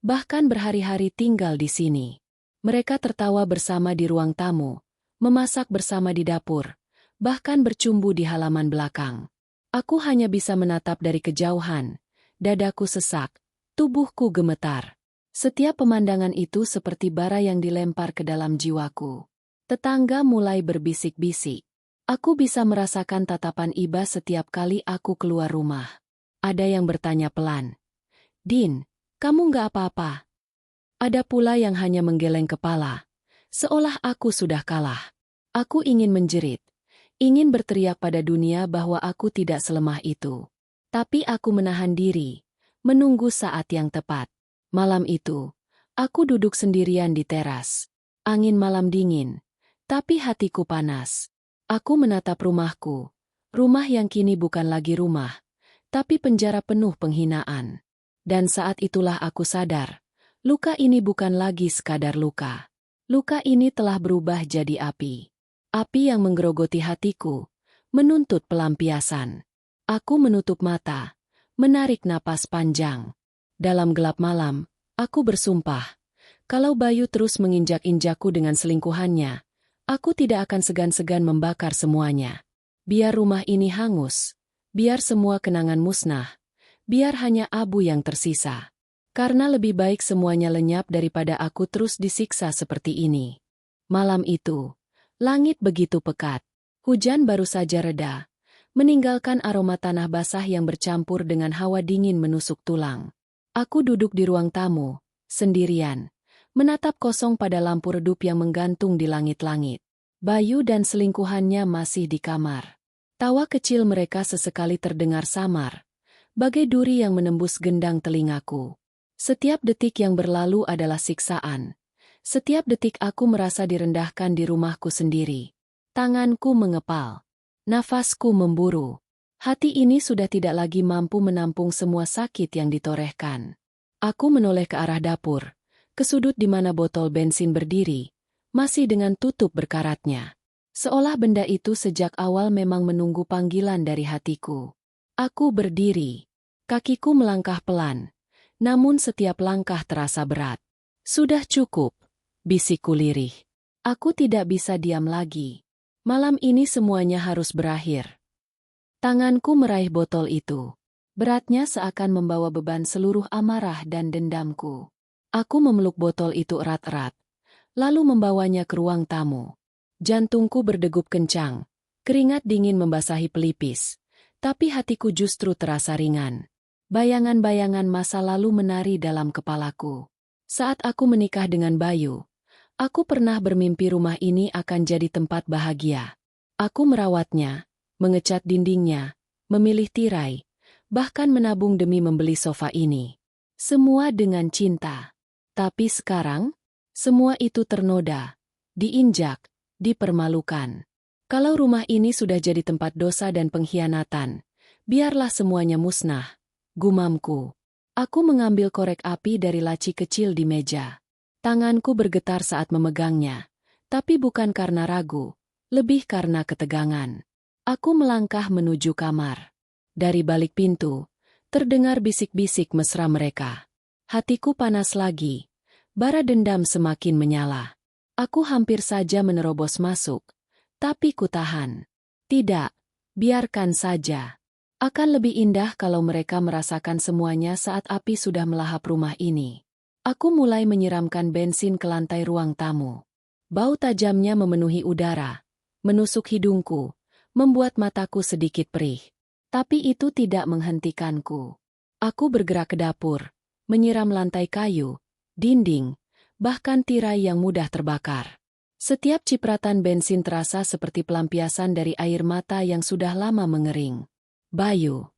Bahkan berhari-hari tinggal di sini. Mereka tertawa bersama di ruang tamu, memasak bersama di dapur, bahkan bercumbu di halaman belakang. Aku hanya bisa menatap dari kejauhan. Dadaku sesak, tubuhku gemetar. Setiap pemandangan itu seperti bara yang dilempar ke dalam jiwaku. Tetangga mulai berbisik-bisik. Aku bisa merasakan tatapan iba setiap kali aku keluar rumah. Ada yang bertanya pelan. Din, kamu nggak apa-apa? Ada pula yang hanya menggeleng kepala. Seolah aku sudah kalah. Aku ingin menjerit. Ingin berteriak pada dunia bahwa aku tidak selemah itu. Tapi aku menahan diri, menunggu saat yang tepat. Malam itu, aku duduk sendirian di teras. Angin malam dingin, tapi hatiku panas. Aku menatap rumahku, rumah yang kini bukan lagi rumah, tapi penjara penuh penghinaan. Dan saat itulah aku sadar, luka ini bukan lagi sekadar luka. Luka ini telah berubah jadi api. Api yang menggerogoti hatiku, menuntut pelampiasan. Aku menutup mata, menarik napas panjang. Dalam gelap malam, aku bersumpah, kalau Bayu terus menginjak-injakku dengan selingkuhannya, aku tidak akan segan-segan membakar semuanya. Biar rumah ini hangus, biar semua kenangan musnah, biar hanya abu yang tersisa. Karena lebih baik semuanya lenyap daripada aku terus disiksa seperti ini. Malam itu, langit begitu pekat. Hujan baru saja reda, meninggalkan aroma tanah basah yang bercampur dengan hawa dingin menusuk tulang. Aku duduk di ruang tamu, sendirian, menatap kosong pada lampu redup yang menggantung di langit-langit. Bayu dan selingkuhannya masih di kamar. Tawa kecil mereka sesekali terdengar samar, bagai duri yang menembus gendang telingaku. Setiap detik yang berlalu adalah siksaan. Setiap detik aku merasa direndahkan di rumahku sendiri. Tanganku mengepal. Nafasku memburu. Hati ini sudah tidak lagi mampu menampung semua sakit yang ditorehkan. Aku menoleh ke arah dapur, ke sudut di mana botol bensin berdiri, masih dengan tutup berkaratnya. Seolah benda itu sejak awal memang menunggu panggilan dari hatiku. Aku berdiri. Kakiku melangkah pelan, namun setiap langkah terasa berat. Sudah cukup. Bisikku lirih. Aku tidak bisa diam lagi. Malam ini semuanya harus berakhir. Tanganku meraih botol itu. Beratnya seakan membawa beban seluruh amarah dan dendamku. Aku memeluk botol itu erat-erat, lalu membawanya ke ruang tamu. Jantungku berdegup kencang, keringat dingin membasahi pelipis, tapi hatiku justru terasa ringan. Bayangan-bayangan masa lalu menari dalam kepalaku. Saat aku menikah dengan Bayu, aku pernah bermimpi rumah ini akan jadi tempat bahagia. Aku merawatnya, mengecat dindingnya, memilih tirai, bahkan menabung demi membeli sofa ini. Semua dengan cinta. Tapi sekarang, semua itu ternoda, diinjak, dipermalukan. Kalau rumah ini sudah jadi tempat dosa dan pengkhianatan, biarlah semuanya musnah, gumamku. Aku mengambil korek api dari laci kecil di meja. Tanganku bergetar saat memegangnya, tapi bukan karena ragu, lebih karena ketegangan. Aku melangkah menuju kamar. Dari balik pintu, terdengar bisik-bisik mesra mereka. Hatiku panas lagi, bara dendam semakin menyala. Aku hampir saja menerobos masuk, tapi kutahan. Tidak, biarkan saja. Akan lebih indah kalau mereka merasakan semuanya saat api sudah melahap rumah ini. Aku mulai menyiramkan bensin ke lantai ruang tamu. Bau tajamnya memenuhi udara, menusuk hidungku, membuat mataku sedikit perih. Tapi itu tidak menghentikanku. Aku bergerak ke dapur, menyiram lantai kayu, dinding, bahkan tirai yang mudah terbakar. Setiap cipratan bensin terasa seperti pelampiasan dari air mata yang sudah lama mengering. Bayu,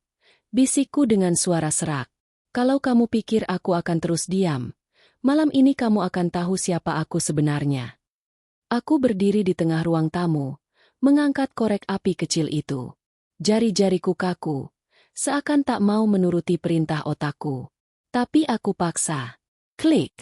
bisikku dengan suara serak. Kalau kamu pikir aku akan terus diam, malam ini kamu akan tahu siapa aku sebenarnya. Aku berdiri di tengah ruang tamu, mengangkat korek api kecil itu. Jari-jariku kaku, seakan tak mau menuruti perintah otakku. Tapi aku paksa. Klik.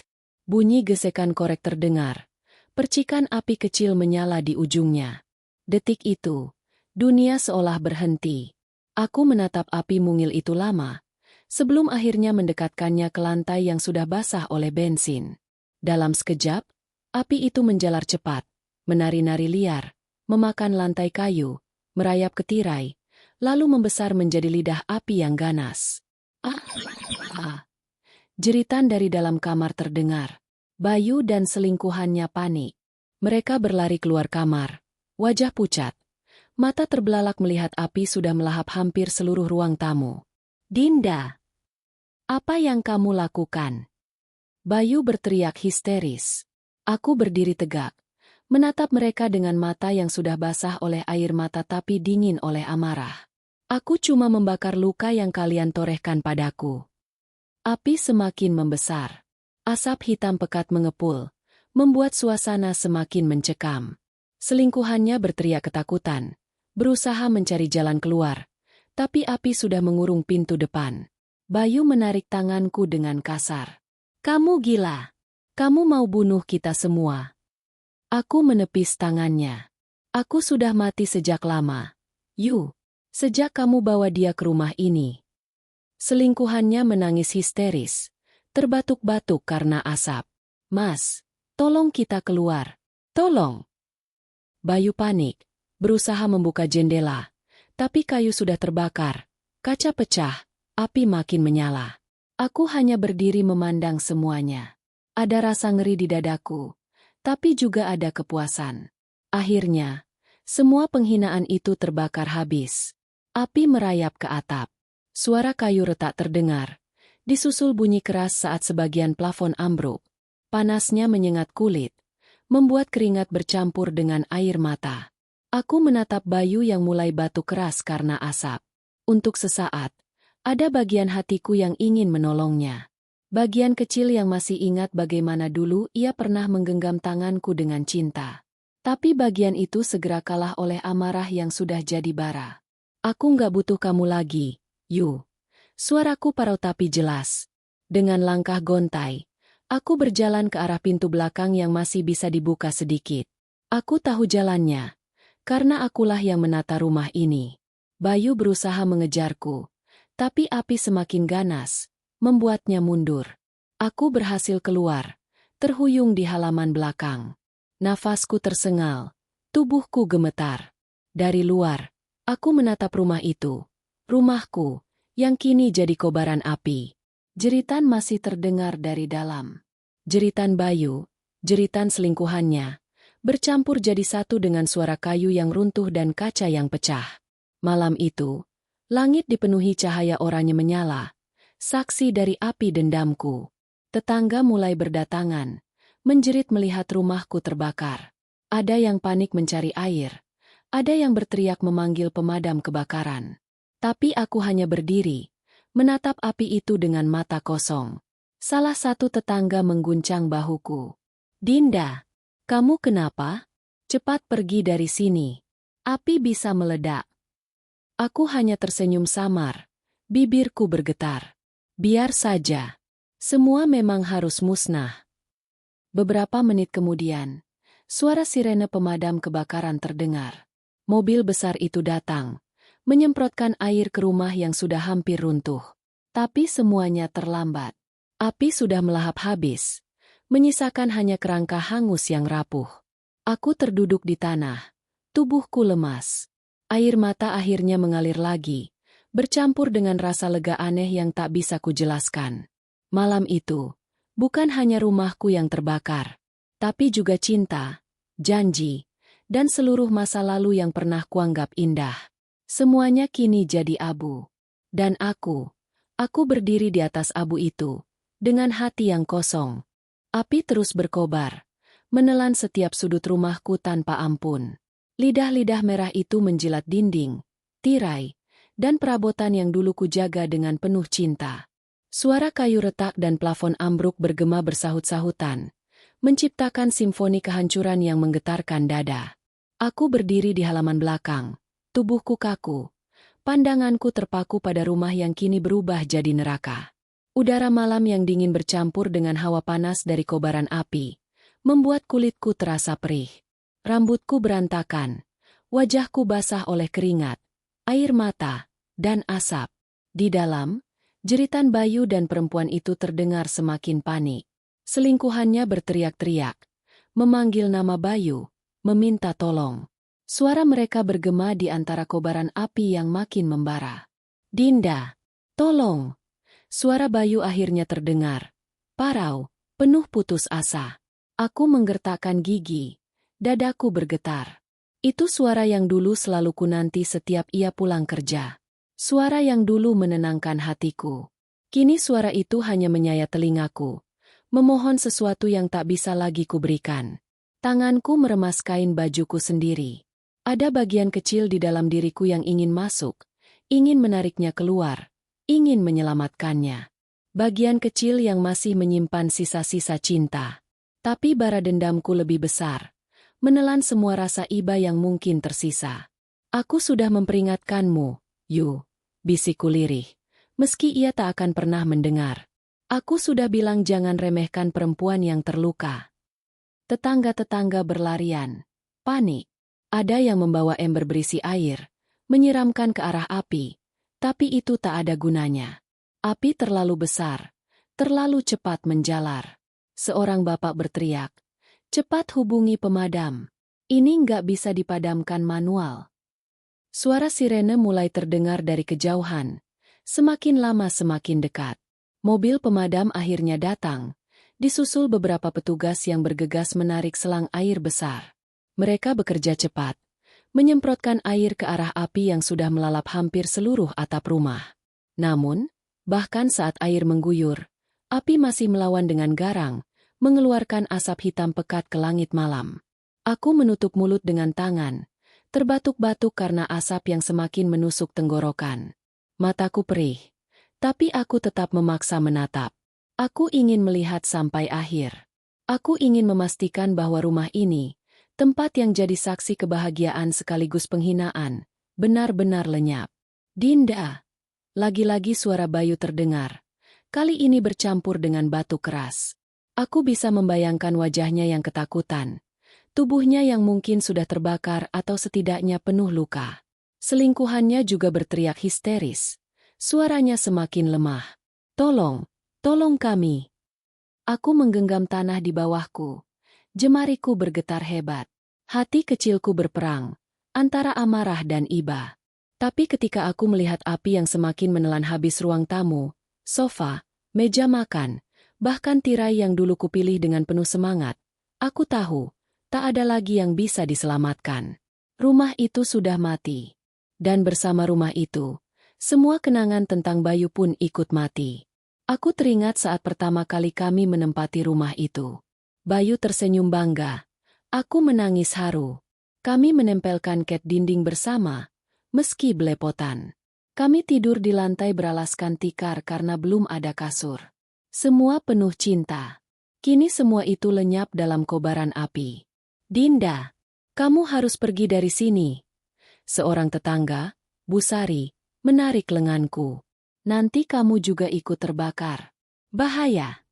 Bunyi gesekan korek terdengar. Percikan api kecil menyala di ujungnya. Detik itu, dunia seolah berhenti. Aku menatap api mungil itu lama, sebelum akhirnya mendekatkannya ke lantai yang sudah basah oleh bensin. Dalam sekejap, api itu menjalar cepat, menari-nari liar, memakan lantai kayu, merayap ke tirai, lalu membesar menjadi lidah api yang ganas. Ah! Ah! Jeritan dari dalam kamar terdengar. Bayu dan selingkuhannya panik. Mereka berlari keluar kamar. Wajah pucat. Mata terbelalak melihat api sudah melahap hampir seluruh ruang tamu. Dinda! Apa yang kamu lakukan? Bayu berteriak histeris. Aku berdiri tegak, menatap mereka dengan mata yang sudah basah oleh air mata tapi dingin oleh amarah. Aku cuma membakar luka yang kalian torehkan padaku. Api semakin membesar. Asap hitam pekat mengepul, membuat suasana semakin mencekam. Selingkuhannya berteriak ketakutan, berusaha mencari jalan keluar, tapi api sudah mengurung pintu depan. Bayu menarik tanganku dengan kasar. Kamu gila. Kamu mau bunuh kita semua. Aku menepis tangannya. Aku sudah mati sejak lama. Sejak kamu bawa dia ke rumah ini. Selingkuhannya menangis histeris, terbatuk-batuk karena asap. Mas, tolong kita keluar. Tolong. Bayu panik, berusaha membuka jendela, tapi kayu sudah terbakar, kaca pecah, api makin menyala. Aku hanya berdiri memandang semuanya. Ada rasa ngeri di dadaku, tapi juga ada kepuasan. Akhirnya, semua penghinaan itu terbakar habis. Api merayap ke atap. Suara kayu retak terdengar. Disusul bunyi keras saat sebagian plafon ambruk. Panasnya menyengat kulit, membuat keringat bercampur dengan air mata. Aku menatap Bayu yang mulai batuk keras karena asap. Untuk sesaat, ada bagian hatiku yang ingin menolongnya. Bagian kecil yang masih ingat bagaimana dulu ia pernah menggenggam tanganku dengan cinta. Tapi bagian itu segera kalah oleh amarah yang sudah jadi bara. Aku nggak butuh kamu lagi, Yu. Suaraku parau tapi jelas. Dengan langkah gontai, aku berjalan ke arah pintu belakang yang masih bisa dibuka sedikit. Aku tahu jalannya, karena akulah yang menata rumah ini. Bayu berusaha mengejarku, tapi api semakin ganas, membuatnya mundur. Aku berhasil keluar, terhuyung di halaman belakang. Nafasku tersengal, tubuhku gemetar. Dari luar, aku menatap rumah itu. Rumahku, yang kini jadi kobaran api. Jeritan masih terdengar dari dalam. Jeritan Bayu, jeritan selingkuhannya, bercampur jadi satu dengan suara kayu yang runtuh dan kaca yang pecah. Malam itu, langit dipenuhi cahaya oranye menyala, saksi dari api dendamku. Tetangga mulai berdatangan, menjerit melihat rumahku terbakar. Ada yang panik mencari air, ada yang berteriak memanggil pemadam kebakaran. Tapi aku hanya berdiri, menatap api itu dengan mata kosong. Salah satu tetangga mengguncang bahuku. Dinda, kamu kenapa? Cepat pergi dari sini. Api bisa meledak. Aku hanya tersenyum samar. Bibirku bergetar. Biar saja. Semua memang harus musnah. Beberapa menit kemudian, suara sirene pemadam kebakaran terdengar. Mobil besar itu datang, menyemprotkan air ke rumah yang sudah hampir runtuh. Tapi semuanya terlambat. Api sudah melahap habis, menyisakan hanya kerangka hangus yang rapuh. Aku terduduk di tanah, tubuhku lemas. Air mata akhirnya mengalir lagi, bercampur dengan rasa lega aneh yang tak bisa kujelaskan. Malam itu, bukan hanya rumahku yang terbakar, tapi juga cinta, janji, dan seluruh masa lalu yang pernah kuanggap indah. Semuanya kini jadi abu. Dan aku berdiri di atas abu itu, dengan hati yang kosong. Api terus berkobar, menelan setiap sudut rumahku tanpa ampun. Lidah-lidah merah itu menjilat dinding, tirai, dan perabotan yang dulu kujaga dengan penuh cinta. Suara kayu retak dan plafon ambruk bergema bersahut-sahutan, menciptakan simfoni kehancuran yang menggetarkan dada. Aku berdiri di halaman belakang. Tubuhku kaku, pandanganku terpaku pada rumah yang kini berubah jadi neraka. Udara malam yang dingin bercampur dengan hawa panas dari kobaran api, membuat kulitku terasa perih. Rambutku berantakan, wajahku basah oleh keringat, air mata, dan asap. Di dalam, jeritan Bayu dan perempuan itu terdengar semakin panik. Selingkuhannya berteriak-teriak, memanggil nama Bayu, meminta tolong. Suara mereka bergema di antara kobaran api yang makin membara. "Dinda, tolong!" Suara Bayu akhirnya terdengar. Parau, penuh putus asa. Aku menggertakkan gigi. Dadaku bergetar. Itu suara yang dulu selalu kunanti setiap ia pulang kerja. Suara yang dulu menenangkan hatiku. Kini suara itu hanya menyayat telingaku, memohon sesuatu yang tak bisa lagi kuberikan. Tanganku meremas kain bajuku sendiri. Ada bagian kecil di dalam diriku yang ingin masuk, ingin menariknya keluar, ingin menyelamatkannya. Bagian kecil yang masih menyimpan sisa-sisa cinta. Tapi bara dendamku lebih besar, menelan semua rasa iba yang mungkin tersisa. "Aku sudah memperingatkanmu, Yu," bisikku lirih, meski ia tak akan pernah mendengar. "Aku sudah bilang jangan remehkan perempuan yang terluka." Tetangga-tetangga berlarian. Panik. Ada yang membawa ember berisi air, menyiramkan ke arah api, tapi itu tak ada gunanya. Api terlalu besar, terlalu cepat menjalar. Seorang bapak berteriak, "Cepat hubungi pemadam. Ini nggak bisa dipadamkan manual." Suara sirene mulai terdengar dari kejauhan, semakin lama semakin dekat. Mobil pemadam akhirnya datang, disusul beberapa petugas yang bergegas menarik selang air besar. Mereka bekerja cepat, menyemprotkan air ke arah api yang sudah melalap hampir seluruh atap rumah. Namun, bahkan saat air mengguyur, api masih melawan dengan garang, mengeluarkan asap hitam pekat ke langit malam. Aku menutup mulut dengan tangan, terbatuk-batuk karena asap yang semakin menusuk tenggorokan. Mataku perih, tapi aku tetap memaksa menatap. Aku ingin melihat sampai akhir. Aku ingin memastikan bahwa rumah ini, tempat yang jadi saksi kebahagiaan sekaligus penghinaan, benar-benar lenyap. "Dinda!" Lagi-lagi suara Bayu terdengar. Kali ini bercampur dengan batu keras. Aku bisa membayangkan wajahnya yang ketakutan. Tubuhnya yang mungkin sudah terbakar atau setidaknya penuh luka. Selingkuhannya juga berteriak histeris. Suaranya semakin lemah. "Tolong, tolong kami." Aku menggenggam tanah di bawahku. Jemariku bergetar hebat. Hati kecilku berperang, antara amarah dan iba. Tapi ketika aku melihat api yang semakin menelan habis ruang tamu, sofa, meja makan, bahkan tirai yang dulu kupilih dengan penuh semangat, aku tahu, tak ada lagi yang bisa diselamatkan. Rumah itu sudah mati. Dan bersama rumah itu, semua kenangan tentang Bayu pun ikut mati. Aku teringat saat pertama kali kami menempati rumah itu. Bayu tersenyum bangga. Aku menangis haru. Kami menempelkan cat dinding bersama, meski belepotan. Kami tidur di lantai beralaskan tikar karena belum ada kasur. Semua penuh cinta. Kini semua itu lenyap dalam kobaran api. "Dinda, kamu harus pergi dari sini." Seorang tetangga, Bu Sari, menarik lenganku. "Nanti kamu juga ikut terbakar. Bahaya."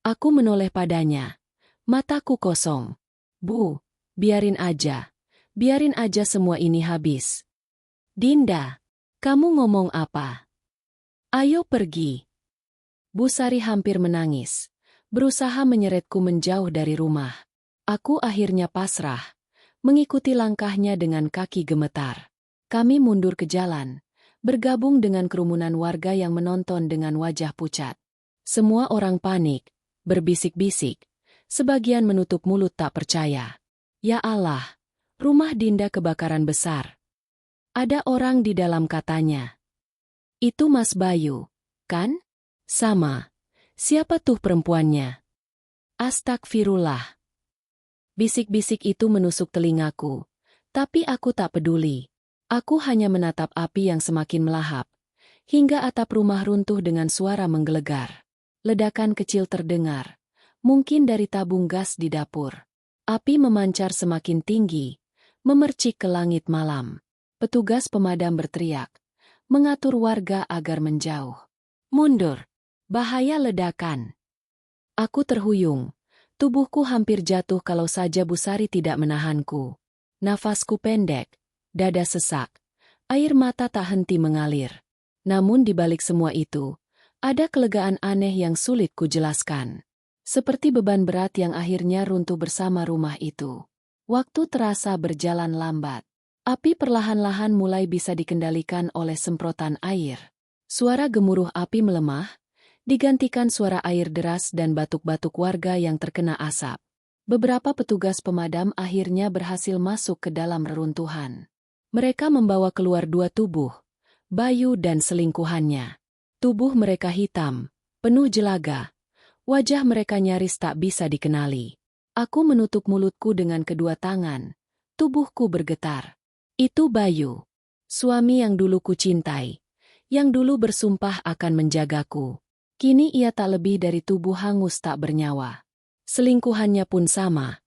Aku menoleh padanya. Mataku kosong. "Bu, biarin aja. Biarin aja semua ini habis." "Dinda, kamu ngomong apa? Ayo pergi." Bu Sari hampir menangis, berusaha menyeretku menjauh dari rumah. Aku akhirnya pasrah, mengikuti langkahnya dengan kaki gemetar. Kami mundur ke jalan, bergabung dengan kerumunan warga yang menonton dengan wajah pucat. Semua orang panik, berbisik-bisik. Sebagian menutup mulut tak percaya. "Ya Allah, rumah Dinda kebakaran besar. Ada orang di dalam," katanya. "Itu Mas Bayu, kan?" "Sama. Siapa tuh perempuannya?" "Astagfirullah." Bisik-bisik itu menusuk telingaku, tapi aku tak peduli. Aku hanya menatap api yang semakin melahap, hingga atap rumah runtuh dengan suara menggelegar. Ledakan kecil terdengar. Mungkin dari tabung gas di dapur. Api memancar semakin tinggi, memercik ke langit malam. Petugas pemadam berteriak, mengatur warga agar menjauh. "Mundur! Bahaya ledakan!" Aku terhuyung. Tubuhku hampir jatuh kalau saja Bu Sari tidak menahanku. Nafasku pendek, dada sesak, air mata tak henti mengalir. Namun di balik semua itu, ada kelegaan aneh yang sulit kujelaskan. Seperti beban berat yang akhirnya runtuh bersama rumah itu. Waktu terasa berjalan lambat. Api perlahan-lahan mulai bisa dikendalikan oleh semprotan air. Suara gemuruh api melemah, digantikan suara air deras dan batuk-batuk warga yang terkena asap. Beberapa petugas pemadam akhirnya berhasil masuk ke dalam reruntuhan. Mereka membawa keluar 2 tubuh, Bayu dan selingkuhannya. Tubuh mereka hitam, penuh jelaga. Wajah mereka nyaris tak bisa dikenali. Aku menutup mulutku dengan kedua tangan. Tubuhku bergetar. Itu Bayu, suami yang dulu kucintai, yang dulu bersumpah akan menjagaku. Kini ia tak lebih dari tubuh hangus tak bernyawa. Selingkuhannya pun sama,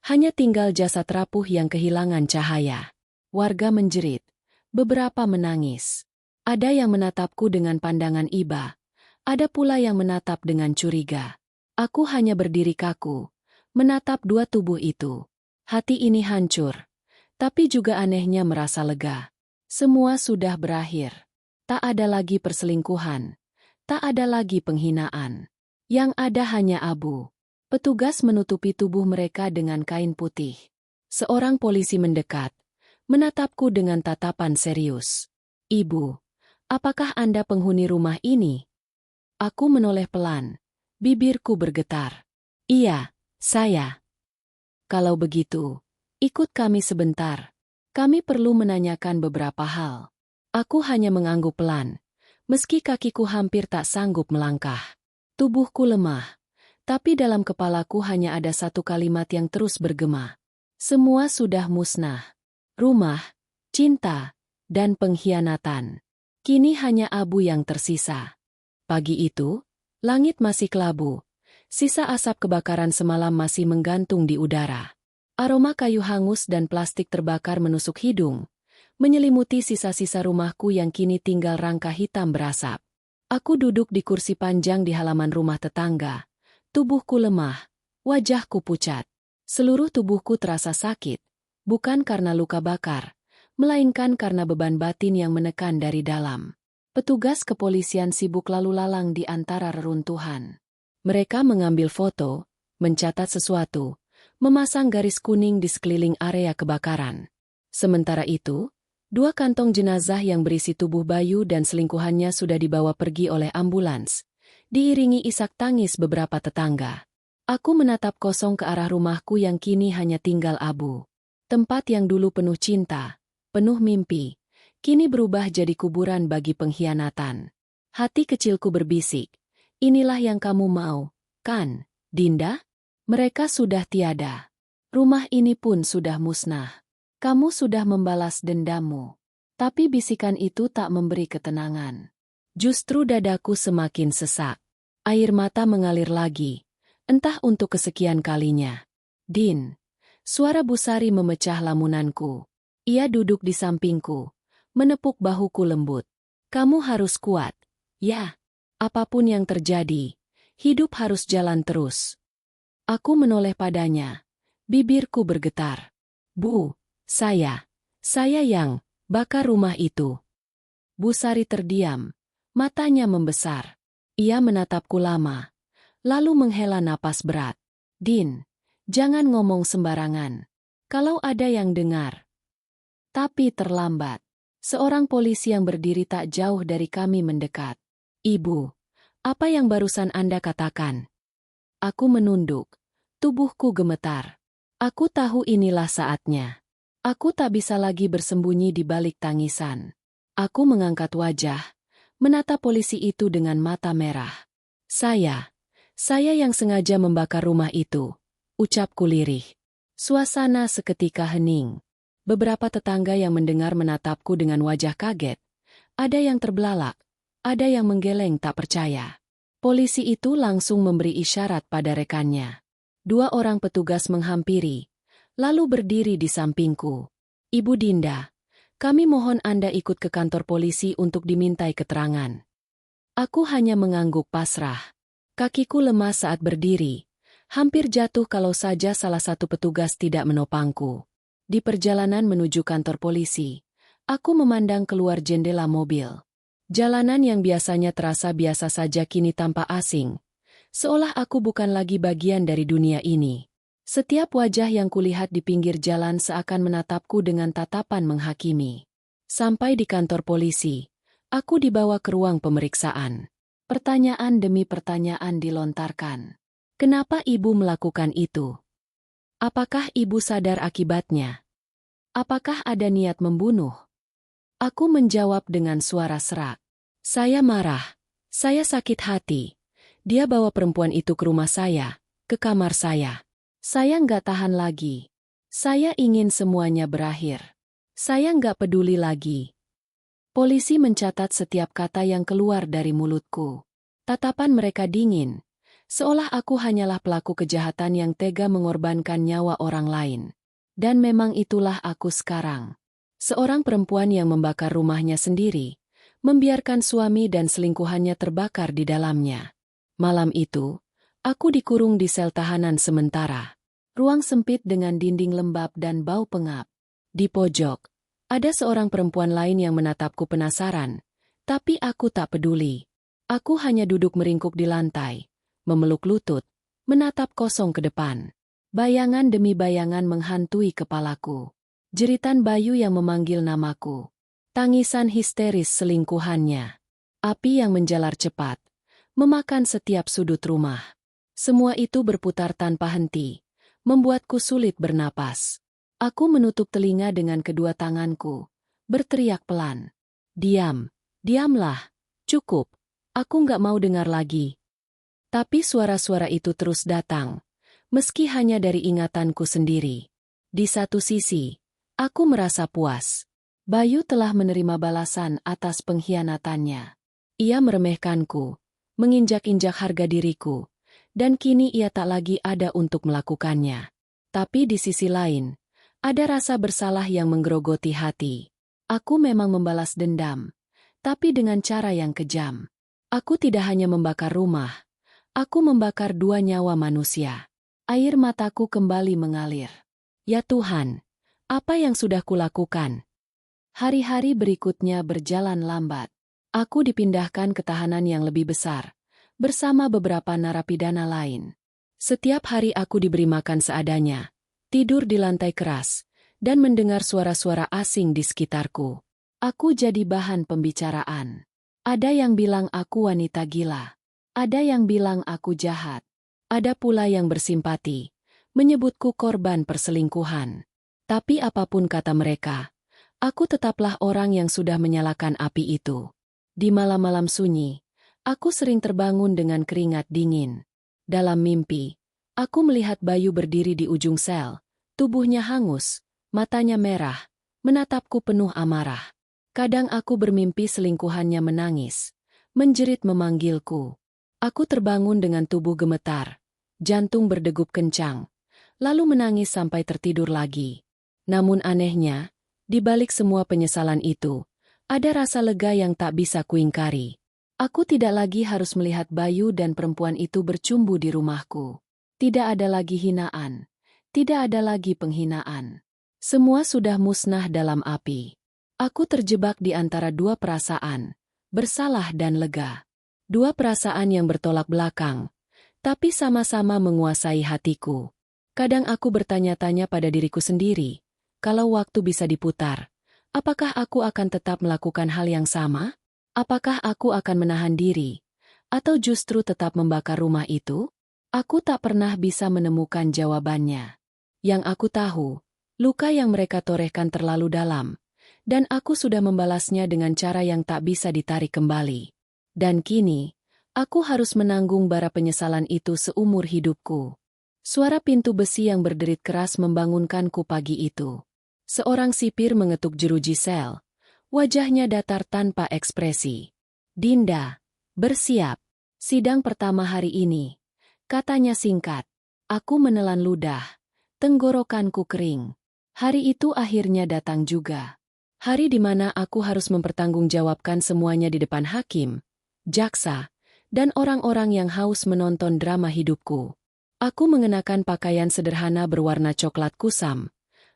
hanya tinggal jasad rapuh yang kehilangan cahaya. Warga menjerit, beberapa menangis. Ada yang menatapku dengan pandangan iba, ada pula yang menatap dengan curiga. Aku hanya berdiri kaku, menatap 2 tubuh itu. Hati ini hancur. Tapi juga anehnya merasa lega. Semua sudah berakhir. Tak ada lagi perselingkuhan. Tak ada lagi penghinaan. Yang ada hanya abu. Petugas menutupi tubuh mereka dengan kain putih. Seorang polisi mendekat, menatapku dengan tatapan serius. Ibu, apakah Anda penghuni rumah ini? Aku menoleh pelan. Bibirku bergetar. Iya, saya. Kalau begitu, ikut kami sebentar. Kami perlu menanyakan beberapa hal. Aku hanya mengangguk pelan, meski kakiku hampir tak sanggup melangkah. Tubuhku lemah, tapi dalam kepalaku hanya ada satu kalimat yang terus bergema. Semua sudah musnah. Rumah, cinta, dan pengkhianatan. Kini hanya abu yang tersisa. Pagi itu, langit masih kelabu. Sisa asap kebakaran semalam masih menggantung di udara. Aroma kayu hangus dan plastik terbakar menusuk hidung, menyelimuti sisa-sisa rumahku yang kini tinggal rangka hitam berasap. Aku duduk di kursi panjang di halaman rumah tetangga. Tubuhku lemah, wajahku pucat. Seluruh tubuhku terasa sakit, bukan karena luka bakar, melainkan karena beban batin yang menekan dari dalam. Petugas kepolisian sibuk lalu lalang di antara reruntuhan. Mereka mengambil foto, mencatat sesuatu, memasang garis kuning di sekeliling area kebakaran. Sementara itu, 2 kantong jenazah yang berisi tubuh Bayu dan selingkuhannya sudah dibawa pergi oleh ambulans, diiringi isak tangis beberapa tetangga. Aku menatap kosong ke arah rumahku yang kini hanya tinggal abu. Tempat yang dulu penuh cinta, penuh mimpi, kini berubah jadi kuburan bagi pengkhianatan. Hati kecilku berbisik, inilah yang kamu mau, kan, Dinda? Mereka sudah tiada. Rumah ini pun sudah musnah. Kamu sudah membalas dendammu. Tapi bisikan itu tak memberi ketenangan. Justru dadaku semakin sesak. Air mata mengalir lagi, entah untuk kesekian kalinya. Din. Suara Bu Sari memecah lamunanku. Ia duduk di sampingku, menepuk bahuku lembut. Kamu harus kuat. Ya, apapun yang terjadi, hidup harus jalan terus. Aku menoleh padanya. Bibirku bergetar. Bu, saya yang bakar rumah itu. Bu Sari terdiam, matanya membesar. Ia menatapku lama, lalu menghela napas berat. Din, jangan ngomong sembarangan. Kalau ada yang dengar. Tapi terlambat. Seorang polisi yang berdiri tak jauh dari kami mendekat. Ibu, apa yang barusan Anda katakan? Aku menunduk. Tubuhku gemetar. Aku tahu inilah saatnya. Aku tak bisa lagi bersembunyi di balik tangisan. Aku mengangkat wajah, menatap polisi itu dengan mata merah. Saya yang sengaja membakar rumah itu, ucapku lirih. Suasana seketika hening. Beberapa tetangga yang mendengar menatapku dengan wajah kaget. Ada yang terbelalak, ada yang menggeleng tak percaya. Polisi itu langsung memberi isyarat pada rekannya. 2 orang petugas menghampiri, lalu berdiri di sampingku. Ibu Dinda, kami mohon Anda ikut ke kantor polisi untuk dimintai keterangan. Aku hanya mengangguk pasrah. Kakiku lemas saat berdiri, hampir jatuh kalau saja salah satu petugas tidak menopangku. Di perjalanan menuju kantor polisi, aku memandang keluar jendela mobil. Jalanan yang biasanya terasa biasa saja kini tampak asing, seolah aku bukan lagi bagian dari dunia ini. Setiap wajah yang kulihat di pinggir jalan seakan menatapku dengan tatapan menghakimi. Sampai di kantor polisi, aku dibawa ke ruang pemeriksaan. Pertanyaan demi pertanyaan dilontarkan. Kenapa ibu melakukan itu? Apakah ibu sadar akibatnya? Apakah ada niat membunuh? Aku menjawab dengan suara serak. Saya marah. Saya sakit hati. Dia bawa perempuan itu ke rumah saya, ke kamar saya. Saya nggak tahan lagi. Saya ingin semuanya berakhir. Saya nggak peduli lagi. Polisi mencatat setiap kata yang keluar dari mulutku. Tatapan mereka dingin, seolah aku hanyalah pelaku kejahatan yang tega mengorbankan nyawa orang lain. Dan memang itulah aku sekarang. Seorang perempuan yang membakar rumahnya sendiri, membiarkan suami dan selingkuhannya terbakar di dalamnya. Malam itu, aku dikurung di sel tahanan sementara. Ruang sempit dengan dinding lembab dan bau pengap. Di pojok, ada seorang perempuan lain yang menatapku penasaran, tapi aku tak peduli. Aku hanya duduk meringkuk di lantai, memeluk lutut, menatap kosong ke depan. Bayangan demi bayangan menghantui kepalaku. Jeritan Bayu yang memanggil namaku. Tangisan histeris selingkuhannya. Api yang menjalar cepat, memakan setiap sudut rumah. Semua itu berputar tanpa henti, membuatku sulit bernapas. Aku menutup telinga dengan kedua tanganku, berteriak pelan. Diam, diamlah, cukup, aku nggak mau dengar lagi. Tapi suara-suara itu terus datang, meski hanya dari ingatanku sendiri. Di satu sisi, aku merasa puas. Bayu telah menerima balasan atas pengkhianatannya. Ia meremehkanku, menginjak-injak harga diriku, dan kini ia tak lagi ada untuk melakukannya. Tapi di sisi lain, ada rasa bersalah yang menggerogoti hati. Aku memang membalas dendam, tapi dengan cara yang kejam. Aku tidak hanya membakar rumah, aku membakar 2 nyawa manusia. Air mataku kembali mengalir. Ya Tuhan, apa yang sudah kulakukan? Hari-hari berikutnya berjalan lambat. Aku dipindahkan ke tahanan yang lebih besar, bersama beberapa narapidana lain. Setiap hari aku diberi makan seadanya, tidur di lantai keras, dan mendengar suara-suara asing di sekitarku. Aku jadi bahan pembicaraan. Ada yang bilang aku wanita gila. Ada yang bilang aku jahat. Ada pula yang bersimpati, menyebutku korban perselingkuhan. Tapi apapun kata mereka, aku tetaplah orang yang sudah menyalakan api itu. Di malam-malam sunyi, aku sering terbangun dengan keringat dingin. Dalam mimpi, aku melihat Bayu berdiri di ujung sel, tubuhnya hangus, matanya merah, menatapku penuh amarah. Kadang aku bermimpi selingkuhannya menangis, menjerit memanggilku. Aku terbangun dengan tubuh gemetar, jantung berdegup kencang, lalu menangis sampai tertidur lagi. Namun anehnya, di balik semua penyesalan itu, ada rasa lega yang tak bisa kuingkari. Aku tidak lagi harus melihat Bayu dan perempuan itu bercumbu di rumahku. Tidak ada lagi hinaan. Tidak ada lagi penghinaan. Semua sudah musnah dalam api. Aku terjebak di antara 2 perasaan, bersalah dan lega. 2 perasaan yang bertolak belakang, tapi sama-sama menguasai hatiku. Kadang aku bertanya-tanya pada diriku sendiri, kalau waktu bisa diputar, apakah aku akan tetap melakukan hal yang sama? Apakah aku akan menahan diri? Atau justru tetap membakar rumah itu? Aku tak pernah bisa menemukan jawabannya. Yang aku tahu, luka yang mereka torehkan terlalu dalam, dan aku sudah membalasnya dengan cara yang tak bisa ditarik kembali. Dan kini, aku harus menanggung bara penyesalan itu seumur hidupku. Suara pintu besi yang berderit keras membangunkanku pagi itu. Seorang sipir mengetuk jeruji sel. Wajahnya datar tanpa ekspresi. Dinda, bersiap. Sidang pertama hari ini. Katanya singkat. Aku menelan ludah. Tenggorokanku kering. Hari itu akhirnya datang juga. Hari di mana aku harus mempertanggungjawabkan semuanya di depan hakim, jaksa, dan orang-orang yang haus menonton drama hidupku. Aku mengenakan pakaian sederhana berwarna coklat kusam.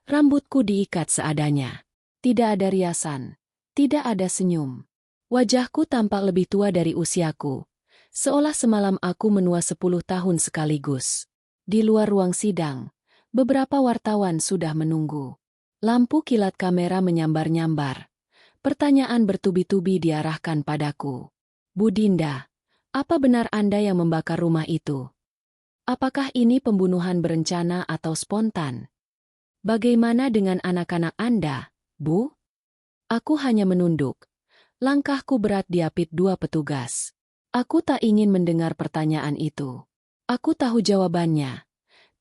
Rambutku diikat seadanya. Tidak ada riasan. Tidak ada senyum. Wajahku tampak lebih tua dari usiaku. Seolah semalam aku menua 10 tahun sekaligus. Di luar ruang sidang, Beberapa wartawan sudah menunggu. Lampu kilat kamera menyambar-nyambar. Pertanyaan bertubi-tubi diarahkan padaku. Bu Dinda, apa benar Anda yang membakar rumah itu? Apakah ini pembunuhan berencana atau spontan? Bagaimana dengan anak-anak Anda, Bu? Aku hanya menunduk. Langkahku berat diapit dua petugas. Aku tak ingin mendengar pertanyaan itu. Aku tahu jawabannya.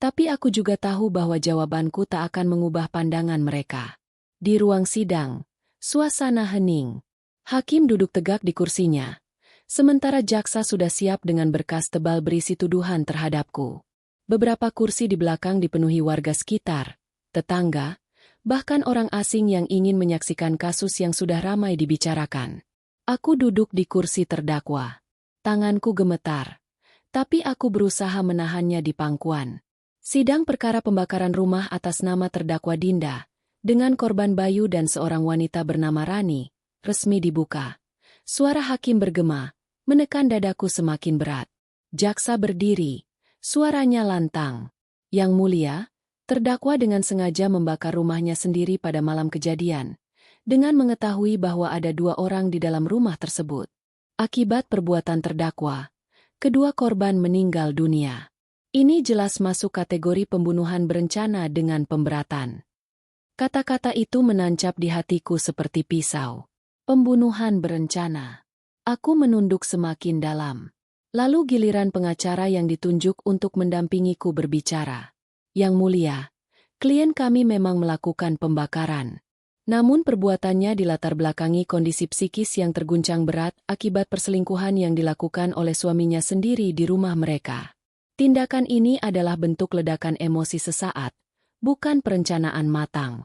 Tapi aku juga tahu bahwa jawabanku tak akan mengubah pandangan mereka. Di ruang sidang, suasana hening. Hakim duduk tegak di kursinya. Sementara jaksa sudah siap dengan berkas tebal berisi tuduhan terhadapku. Beberapa kursi di belakang dipenuhi warga sekitar, tetangga, bahkan orang asing yang ingin menyaksikan kasus yang sudah ramai dibicarakan. Aku duduk di kursi terdakwa. Tanganku gemetar. Tapi aku berusaha menahannya di pangkuan. Sidang perkara pembakaran rumah atas nama terdakwa Dinda, dengan korban Bayu dan seorang wanita bernama Rani, resmi dibuka. Suara hakim bergema, menekan dadaku semakin berat. Jaksa berdiri, suaranya lantang. Yang mulia, terdakwa dengan sengaja membakar rumahnya sendiri pada malam kejadian, dengan mengetahui bahwa ada 2 orang di dalam rumah tersebut. Akibat perbuatan terdakwa, kedua korban meninggal dunia. Ini jelas masuk kategori pembunuhan berencana dengan pemberatan. Kata-kata itu menancap di hatiku seperti pisau. Pembunuhan berencana. Aku menunduk semakin dalam. Lalu giliran pengacara yang ditunjuk untuk mendampingiku berbicara. Yang mulia, klien kami memang melakukan pembakaran. Namun perbuatannya dilatar belakangi kondisi psikis yang terguncang berat akibat perselingkuhan yang dilakukan oleh suaminya sendiri di rumah mereka. Tindakan ini adalah bentuk ledakan emosi sesaat, bukan perencanaan matang.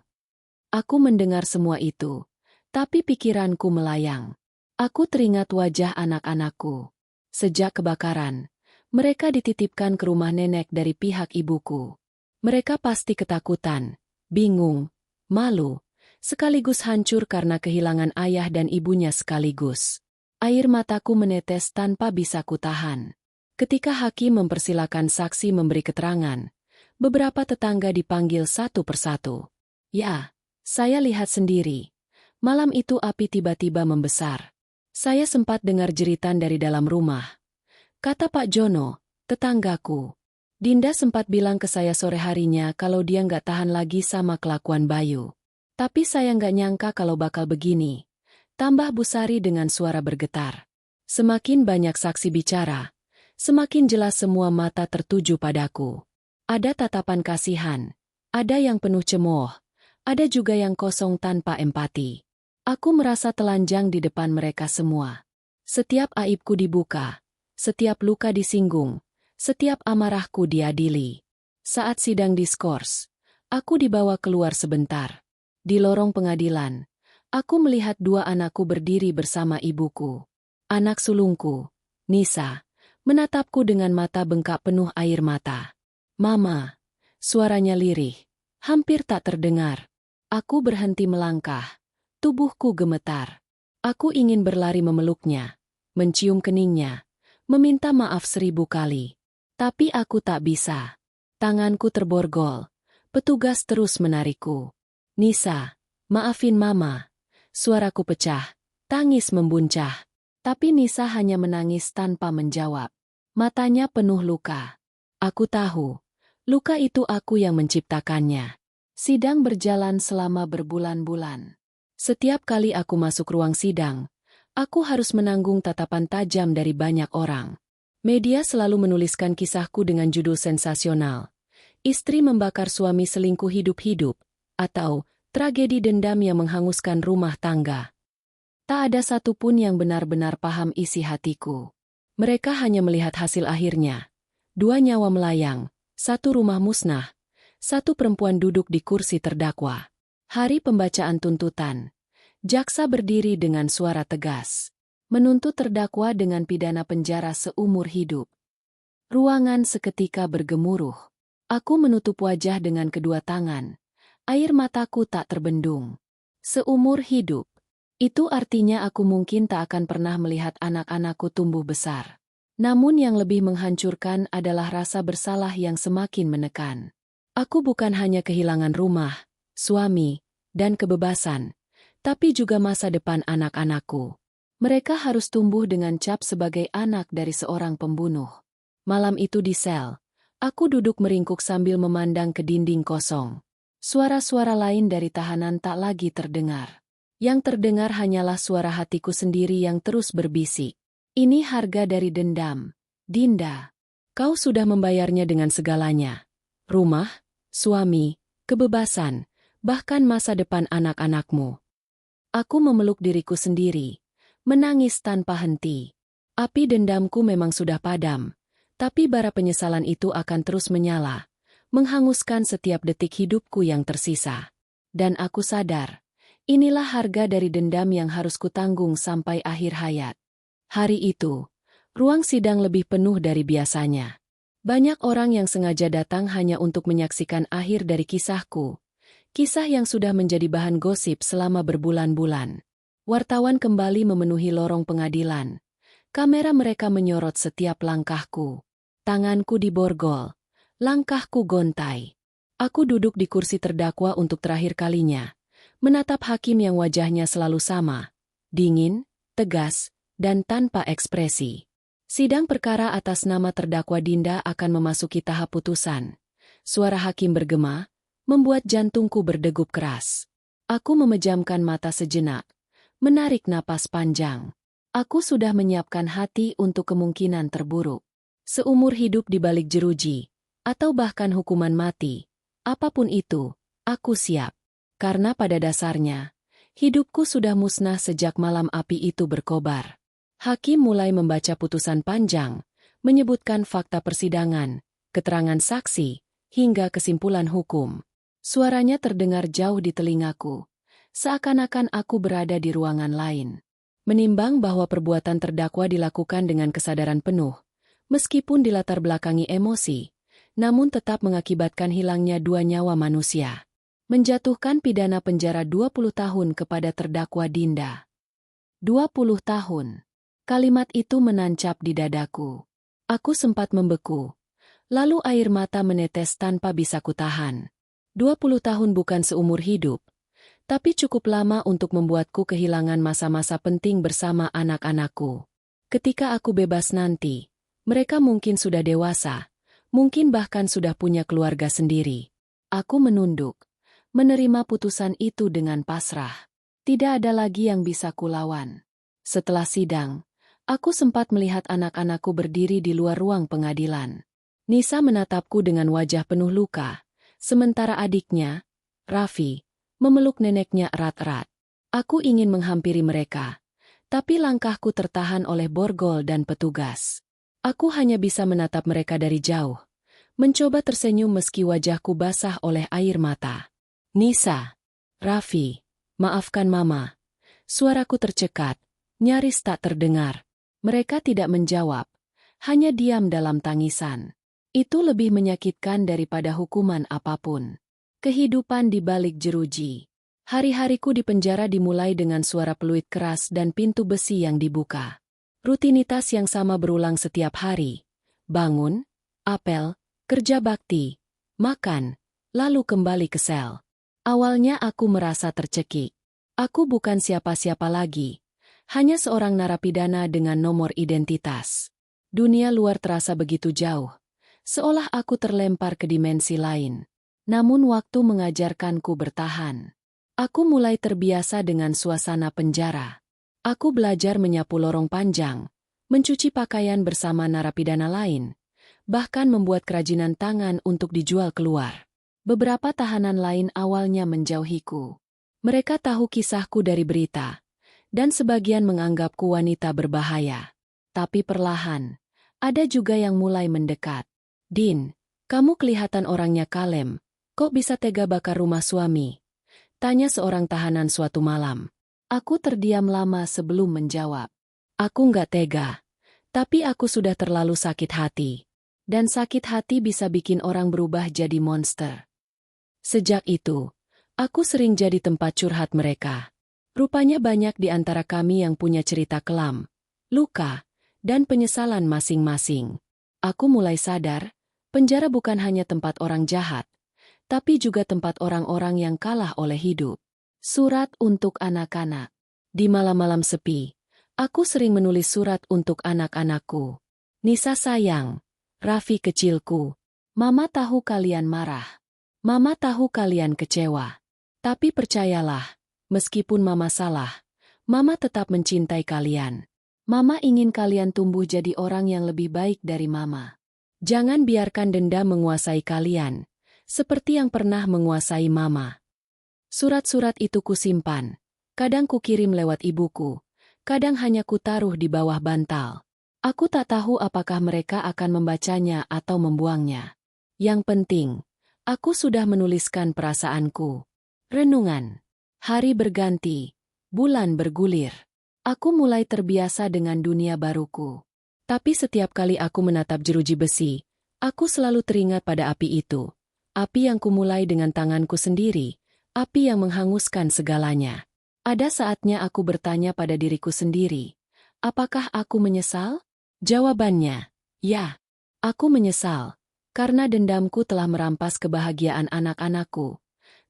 Aku mendengar semua itu, tapi pikiranku melayang. Aku teringat wajah anak-anakku. Sejak kebakaran, mereka dititipkan ke rumah nenek dari pihak ibuku. Mereka pasti ketakutan, bingung, malu, sekaligus hancur karena kehilangan ayah dan ibunya sekaligus. Air mataku menetes tanpa bisa kutahan. Ketika hakim mempersilakan saksi memberi keterangan, beberapa tetangga dipanggil satu persatu. Ya, saya lihat sendiri. Malam itu api tiba-tiba membesar. Saya sempat dengar jeritan dari dalam rumah. Kata Pak Jono, tetanggaku. Dinda sempat bilang ke saya sore harinya kalau dia nggak tahan lagi sama kelakuan Bayu. Tapi saya nggak nyangka kalau bakal begini. Tambah Bu Sari dengan suara bergetar. Semakin banyak saksi bicara, semakin jelas semua mata tertuju padaku. Ada tatapan kasihan, ada yang penuh cemooh, ada juga yang kosong tanpa empati. Aku merasa telanjang di depan mereka semua. Setiap aibku dibuka, setiap luka disinggung, setiap amarahku diadili. Saat sidang diskors, aku dibawa keluar sebentar. Di lorong pengadilan, aku melihat 2 anakku berdiri bersama ibuku. Anak sulungku, Nisa, menatapku dengan mata bengkak penuh air mata. Mama, suaranya lirih, hampir tak terdengar. Aku berhenti melangkah, tubuhku gemetar. Aku ingin berlari memeluknya, mencium keningnya, meminta maaf 1000 kali. Tapi aku tak bisa. Tanganku terborgol, petugas terus menarikku. Nisa, maafin Mama. Suaraku pecah, tangis membuncah. Tapi Nisa hanya menangis tanpa menjawab. Matanya penuh luka. Aku tahu, luka itu aku yang menciptakannya. Sidang berjalan selama berbulan-bulan. Setiap kali aku masuk ruang sidang, aku harus menanggung tatapan tajam dari banyak orang. Media selalu menuliskan kisahku dengan judul sensasional. Istri membakar suami selingkuh hidup-hidup, atau tragedi dendam yang menghanguskan rumah tangga. Tak ada satupun yang benar-benar paham isi hatiku. Mereka hanya melihat hasil akhirnya. 2 nyawa melayang, 1 rumah musnah, 1 perempuan duduk di kursi terdakwa. Hari pembacaan tuntutan. Jaksa berdiri dengan suara tegas. Menuntut terdakwa dengan pidana penjara seumur hidup. Ruangan seketika bergemuruh. Aku menutup wajah dengan kedua tangan. Air mataku tak terbendung. Seumur hidup. Itu artinya aku mungkin tak akan pernah melihat anak-anakku tumbuh besar. Namun yang lebih menghancurkan adalah rasa bersalah yang semakin menekan. Aku bukan hanya kehilangan rumah, suami, dan kebebasan, tapi juga masa depan anak-anakku. Mereka harus tumbuh dengan cap sebagai anak dari seorang pembunuh. Malam itu di sel, aku duduk meringkuk sambil memandang ke dinding kosong. Suara-suara lain dari tahanan tak lagi terdengar. Yang terdengar hanyalah suara hatiku sendiri yang terus berbisik. Ini harga dari dendam, Dinda. Kau sudah membayarnya dengan segalanya. Rumah, suami, kebebasan, bahkan masa depan anak-anakmu. Aku memeluk diriku sendiri, menangis tanpa henti. Api dendamku memang sudah padam, tapi bara penyesalan itu akan terus menyala, menghanguskan setiap detik hidupku yang tersisa. Dan aku sadar, inilah harga dari dendam yang harus kutanggung sampai akhir hayat. Hari itu, ruang sidang lebih penuh dari biasanya. Banyak orang yang sengaja datang hanya untuk menyaksikan akhir dari kisahku. Kisah yang sudah menjadi bahan gosip selama berbulan-bulan. Wartawan kembali memenuhi lorong pengadilan. Kamera mereka menyorot setiap langkahku. Tanganku diborgol. Langkahku gontai. Aku duduk di kursi terdakwa untuk terakhir kalinya. Menatap hakim yang wajahnya selalu sama. Dingin, tegas, dan tanpa ekspresi. Sidang perkara atas nama terdakwa Dinda akan memasuki tahap putusan. Suara hakim bergema, membuat jantungku berdegup keras. Aku memejamkan mata sejenak, menarik napas panjang. Aku sudah menyiapkan hati untuk kemungkinan terburuk. Seumur hidup di balik jeruji, atau bahkan hukuman mati, apapun itu, aku siap. Karena pada dasarnya, hidupku sudah musnah sejak malam api itu berkobar. Hakim mulai membaca putusan panjang, menyebutkan fakta persidangan, keterangan saksi, hingga kesimpulan hukum. Suaranya terdengar jauh di telingaku, seakan-akan aku berada di ruangan lain. Menimbang bahwa perbuatan terdakwa dilakukan dengan kesadaran penuh, meskipun dilatar belakangi emosi, namun tetap mengakibatkan hilangnya 2 nyawa manusia. Menjatuhkan pidana penjara 20 tahun kepada terdakwa Dinda. 20 tahun. Kalimat itu menancap di dadaku. Aku sempat membeku. Lalu air mata menetes tanpa bisa kutahan. 20 tahun bukan seumur hidup, tapi cukup lama untuk membuatku kehilangan masa-masa penting bersama anak-anakku. Ketika aku bebas nanti, mereka mungkin sudah dewasa, mungkin bahkan sudah punya keluarga sendiri. Aku menunduk, menerima putusan itu dengan pasrah. Tidak ada lagi yang bisa kulawan. Setelah sidang, aku sempat melihat anak-anakku berdiri di luar ruang pengadilan. Nisa menatapku dengan wajah penuh luka, sementara adiknya, Raffi, memeluk neneknya erat-erat. Aku ingin menghampiri mereka, tapi langkahku tertahan oleh borgol dan petugas. Aku hanya bisa menatap mereka dari jauh, mencoba tersenyum meski wajahku basah oleh air mata. Nisa, Raffi, maafkan Mama. Suaraku tercekat, nyaris tak terdengar. Mereka tidak menjawab, hanya diam dalam tangisan. Itu lebih menyakitkan daripada hukuman apapun. Kehidupan di balik jeruji. Hari-hariku di penjara dimulai dengan suara peluit keras dan pintu besi yang dibuka. Rutinitas yang sama berulang setiap hari. Bangun, apel, kerja bakti, makan, lalu kembali ke sel. Awalnya aku merasa tercekik. Aku bukan siapa-siapa lagi. Hanya seorang narapidana dengan nomor identitas. Dunia luar terasa begitu jauh, seolah aku terlempar ke dimensi lain. Namun waktu mengajarkanku bertahan. Aku mulai terbiasa dengan suasana penjara. Aku belajar menyapu lorong panjang, mencuci pakaian bersama narapidana lain, bahkan membuat kerajinan tangan untuk dijual keluar. Beberapa tahanan lain awalnya menjauhiku. Mereka tahu kisahku dari berita, dan sebagian menganggapku wanita berbahaya. Tapi perlahan, ada juga yang mulai mendekat. Din, kamu kelihatan orangnya kalem. Kok bisa tega bakar rumah suami? Tanya seorang tahanan suatu malam. Aku terdiam lama sebelum menjawab. Aku nggak tega, tapi aku sudah terlalu sakit hati. Dan sakit hati bisa bikin orang berubah jadi monster. Sejak itu, aku sering jadi tempat curhat mereka. Rupanya banyak di antara kami yang punya cerita kelam, luka, dan penyesalan masing-masing. Aku mulai sadar, penjara bukan hanya tempat orang jahat, tapi juga tempat orang-orang yang kalah oleh hidup. Surat untuk anak-anak. Di malam-malam sepi, aku sering menulis surat untuk anak-anakku. Nisa sayang, Raffi kecilku, Mama tahu kalian marah. Mama tahu kalian kecewa. Tapi percayalah, meskipun Mama salah, Mama tetap mencintai kalian. Mama ingin kalian tumbuh jadi orang yang lebih baik dari Mama. Jangan biarkan dendam menguasai kalian, seperti yang pernah menguasai Mama. Surat-surat itu kusimpan. Kadang kukirim lewat ibuku, kadang hanya kutaruh di bawah bantal. Aku tak tahu apakah mereka akan membacanya atau membuangnya. Yang penting, aku sudah menuliskan perasaanku. Renungan. Hari berganti. Bulan bergulir. Aku mulai terbiasa dengan dunia baruku. Tapi setiap kali aku menatap jeruji besi, aku selalu teringat pada api itu. Api yang kumulai dengan tanganku sendiri, api yang menghanguskan segalanya. Ada saatnya aku bertanya pada diriku sendiri, apakah aku menyesal? Jawabannya, ya. Aku menyesal, karena dendamku telah merampas kebahagiaan anak-anakku,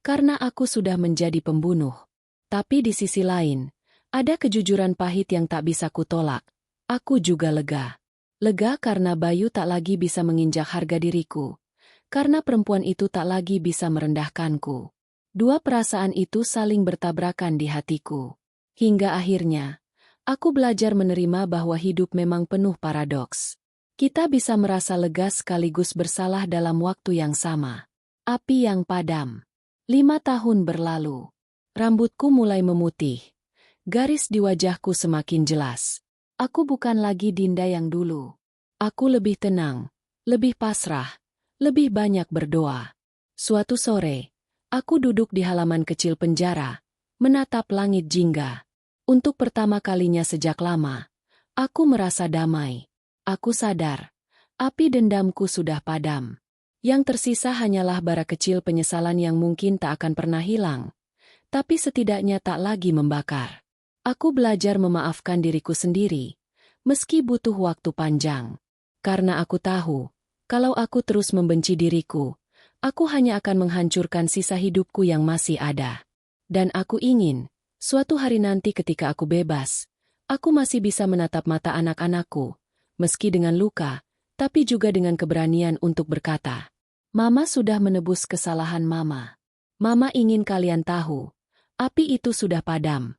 karena aku sudah menjadi pembunuh. Tapi di sisi lain, ada kejujuran pahit yang tak bisa kutolak. Aku juga lega. Lega karena Bayu tak lagi bisa menginjak harga diriku. Karena perempuan itu tak lagi bisa merendahkanku. Dua perasaan itu saling bertabrakan di hatiku. Hingga akhirnya, aku belajar menerima bahwa hidup memang penuh paradoks. Kita bisa merasa lega sekaligus bersalah dalam waktu yang sama. Api yang padam. 5 tahun berlalu. Rambutku mulai memutih. Garis di wajahku semakin jelas. Aku bukan lagi Dinda yang dulu. Aku lebih tenang, lebih pasrah, lebih banyak berdoa. Suatu sore, aku duduk di halaman kecil penjara, menatap langit jingga. Untuk pertama kalinya sejak lama, aku merasa damai. Aku sadar, api dendamku sudah padam. Yang tersisa hanyalah bara kecil penyesalan yang mungkin tak akan pernah hilang. Tapi setidaknya tak lagi membakar. Aku belajar memaafkan diriku sendiri, meski butuh waktu panjang. Karena aku tahu, kalau aku terus membenci diriku, aku hanya akan menghancurkan sisa hidupku yang masih ada. Dan aku ingin, suatu hari nanti ketika aku bebas, aku masih bisa menatap mata anak-anakku, meski dengan luka, tapi juga dengan keberanian untuk berkata, Mama sudah menebus kesalahan Mama. Mama ingin kalian tahu, api itu sudah padam.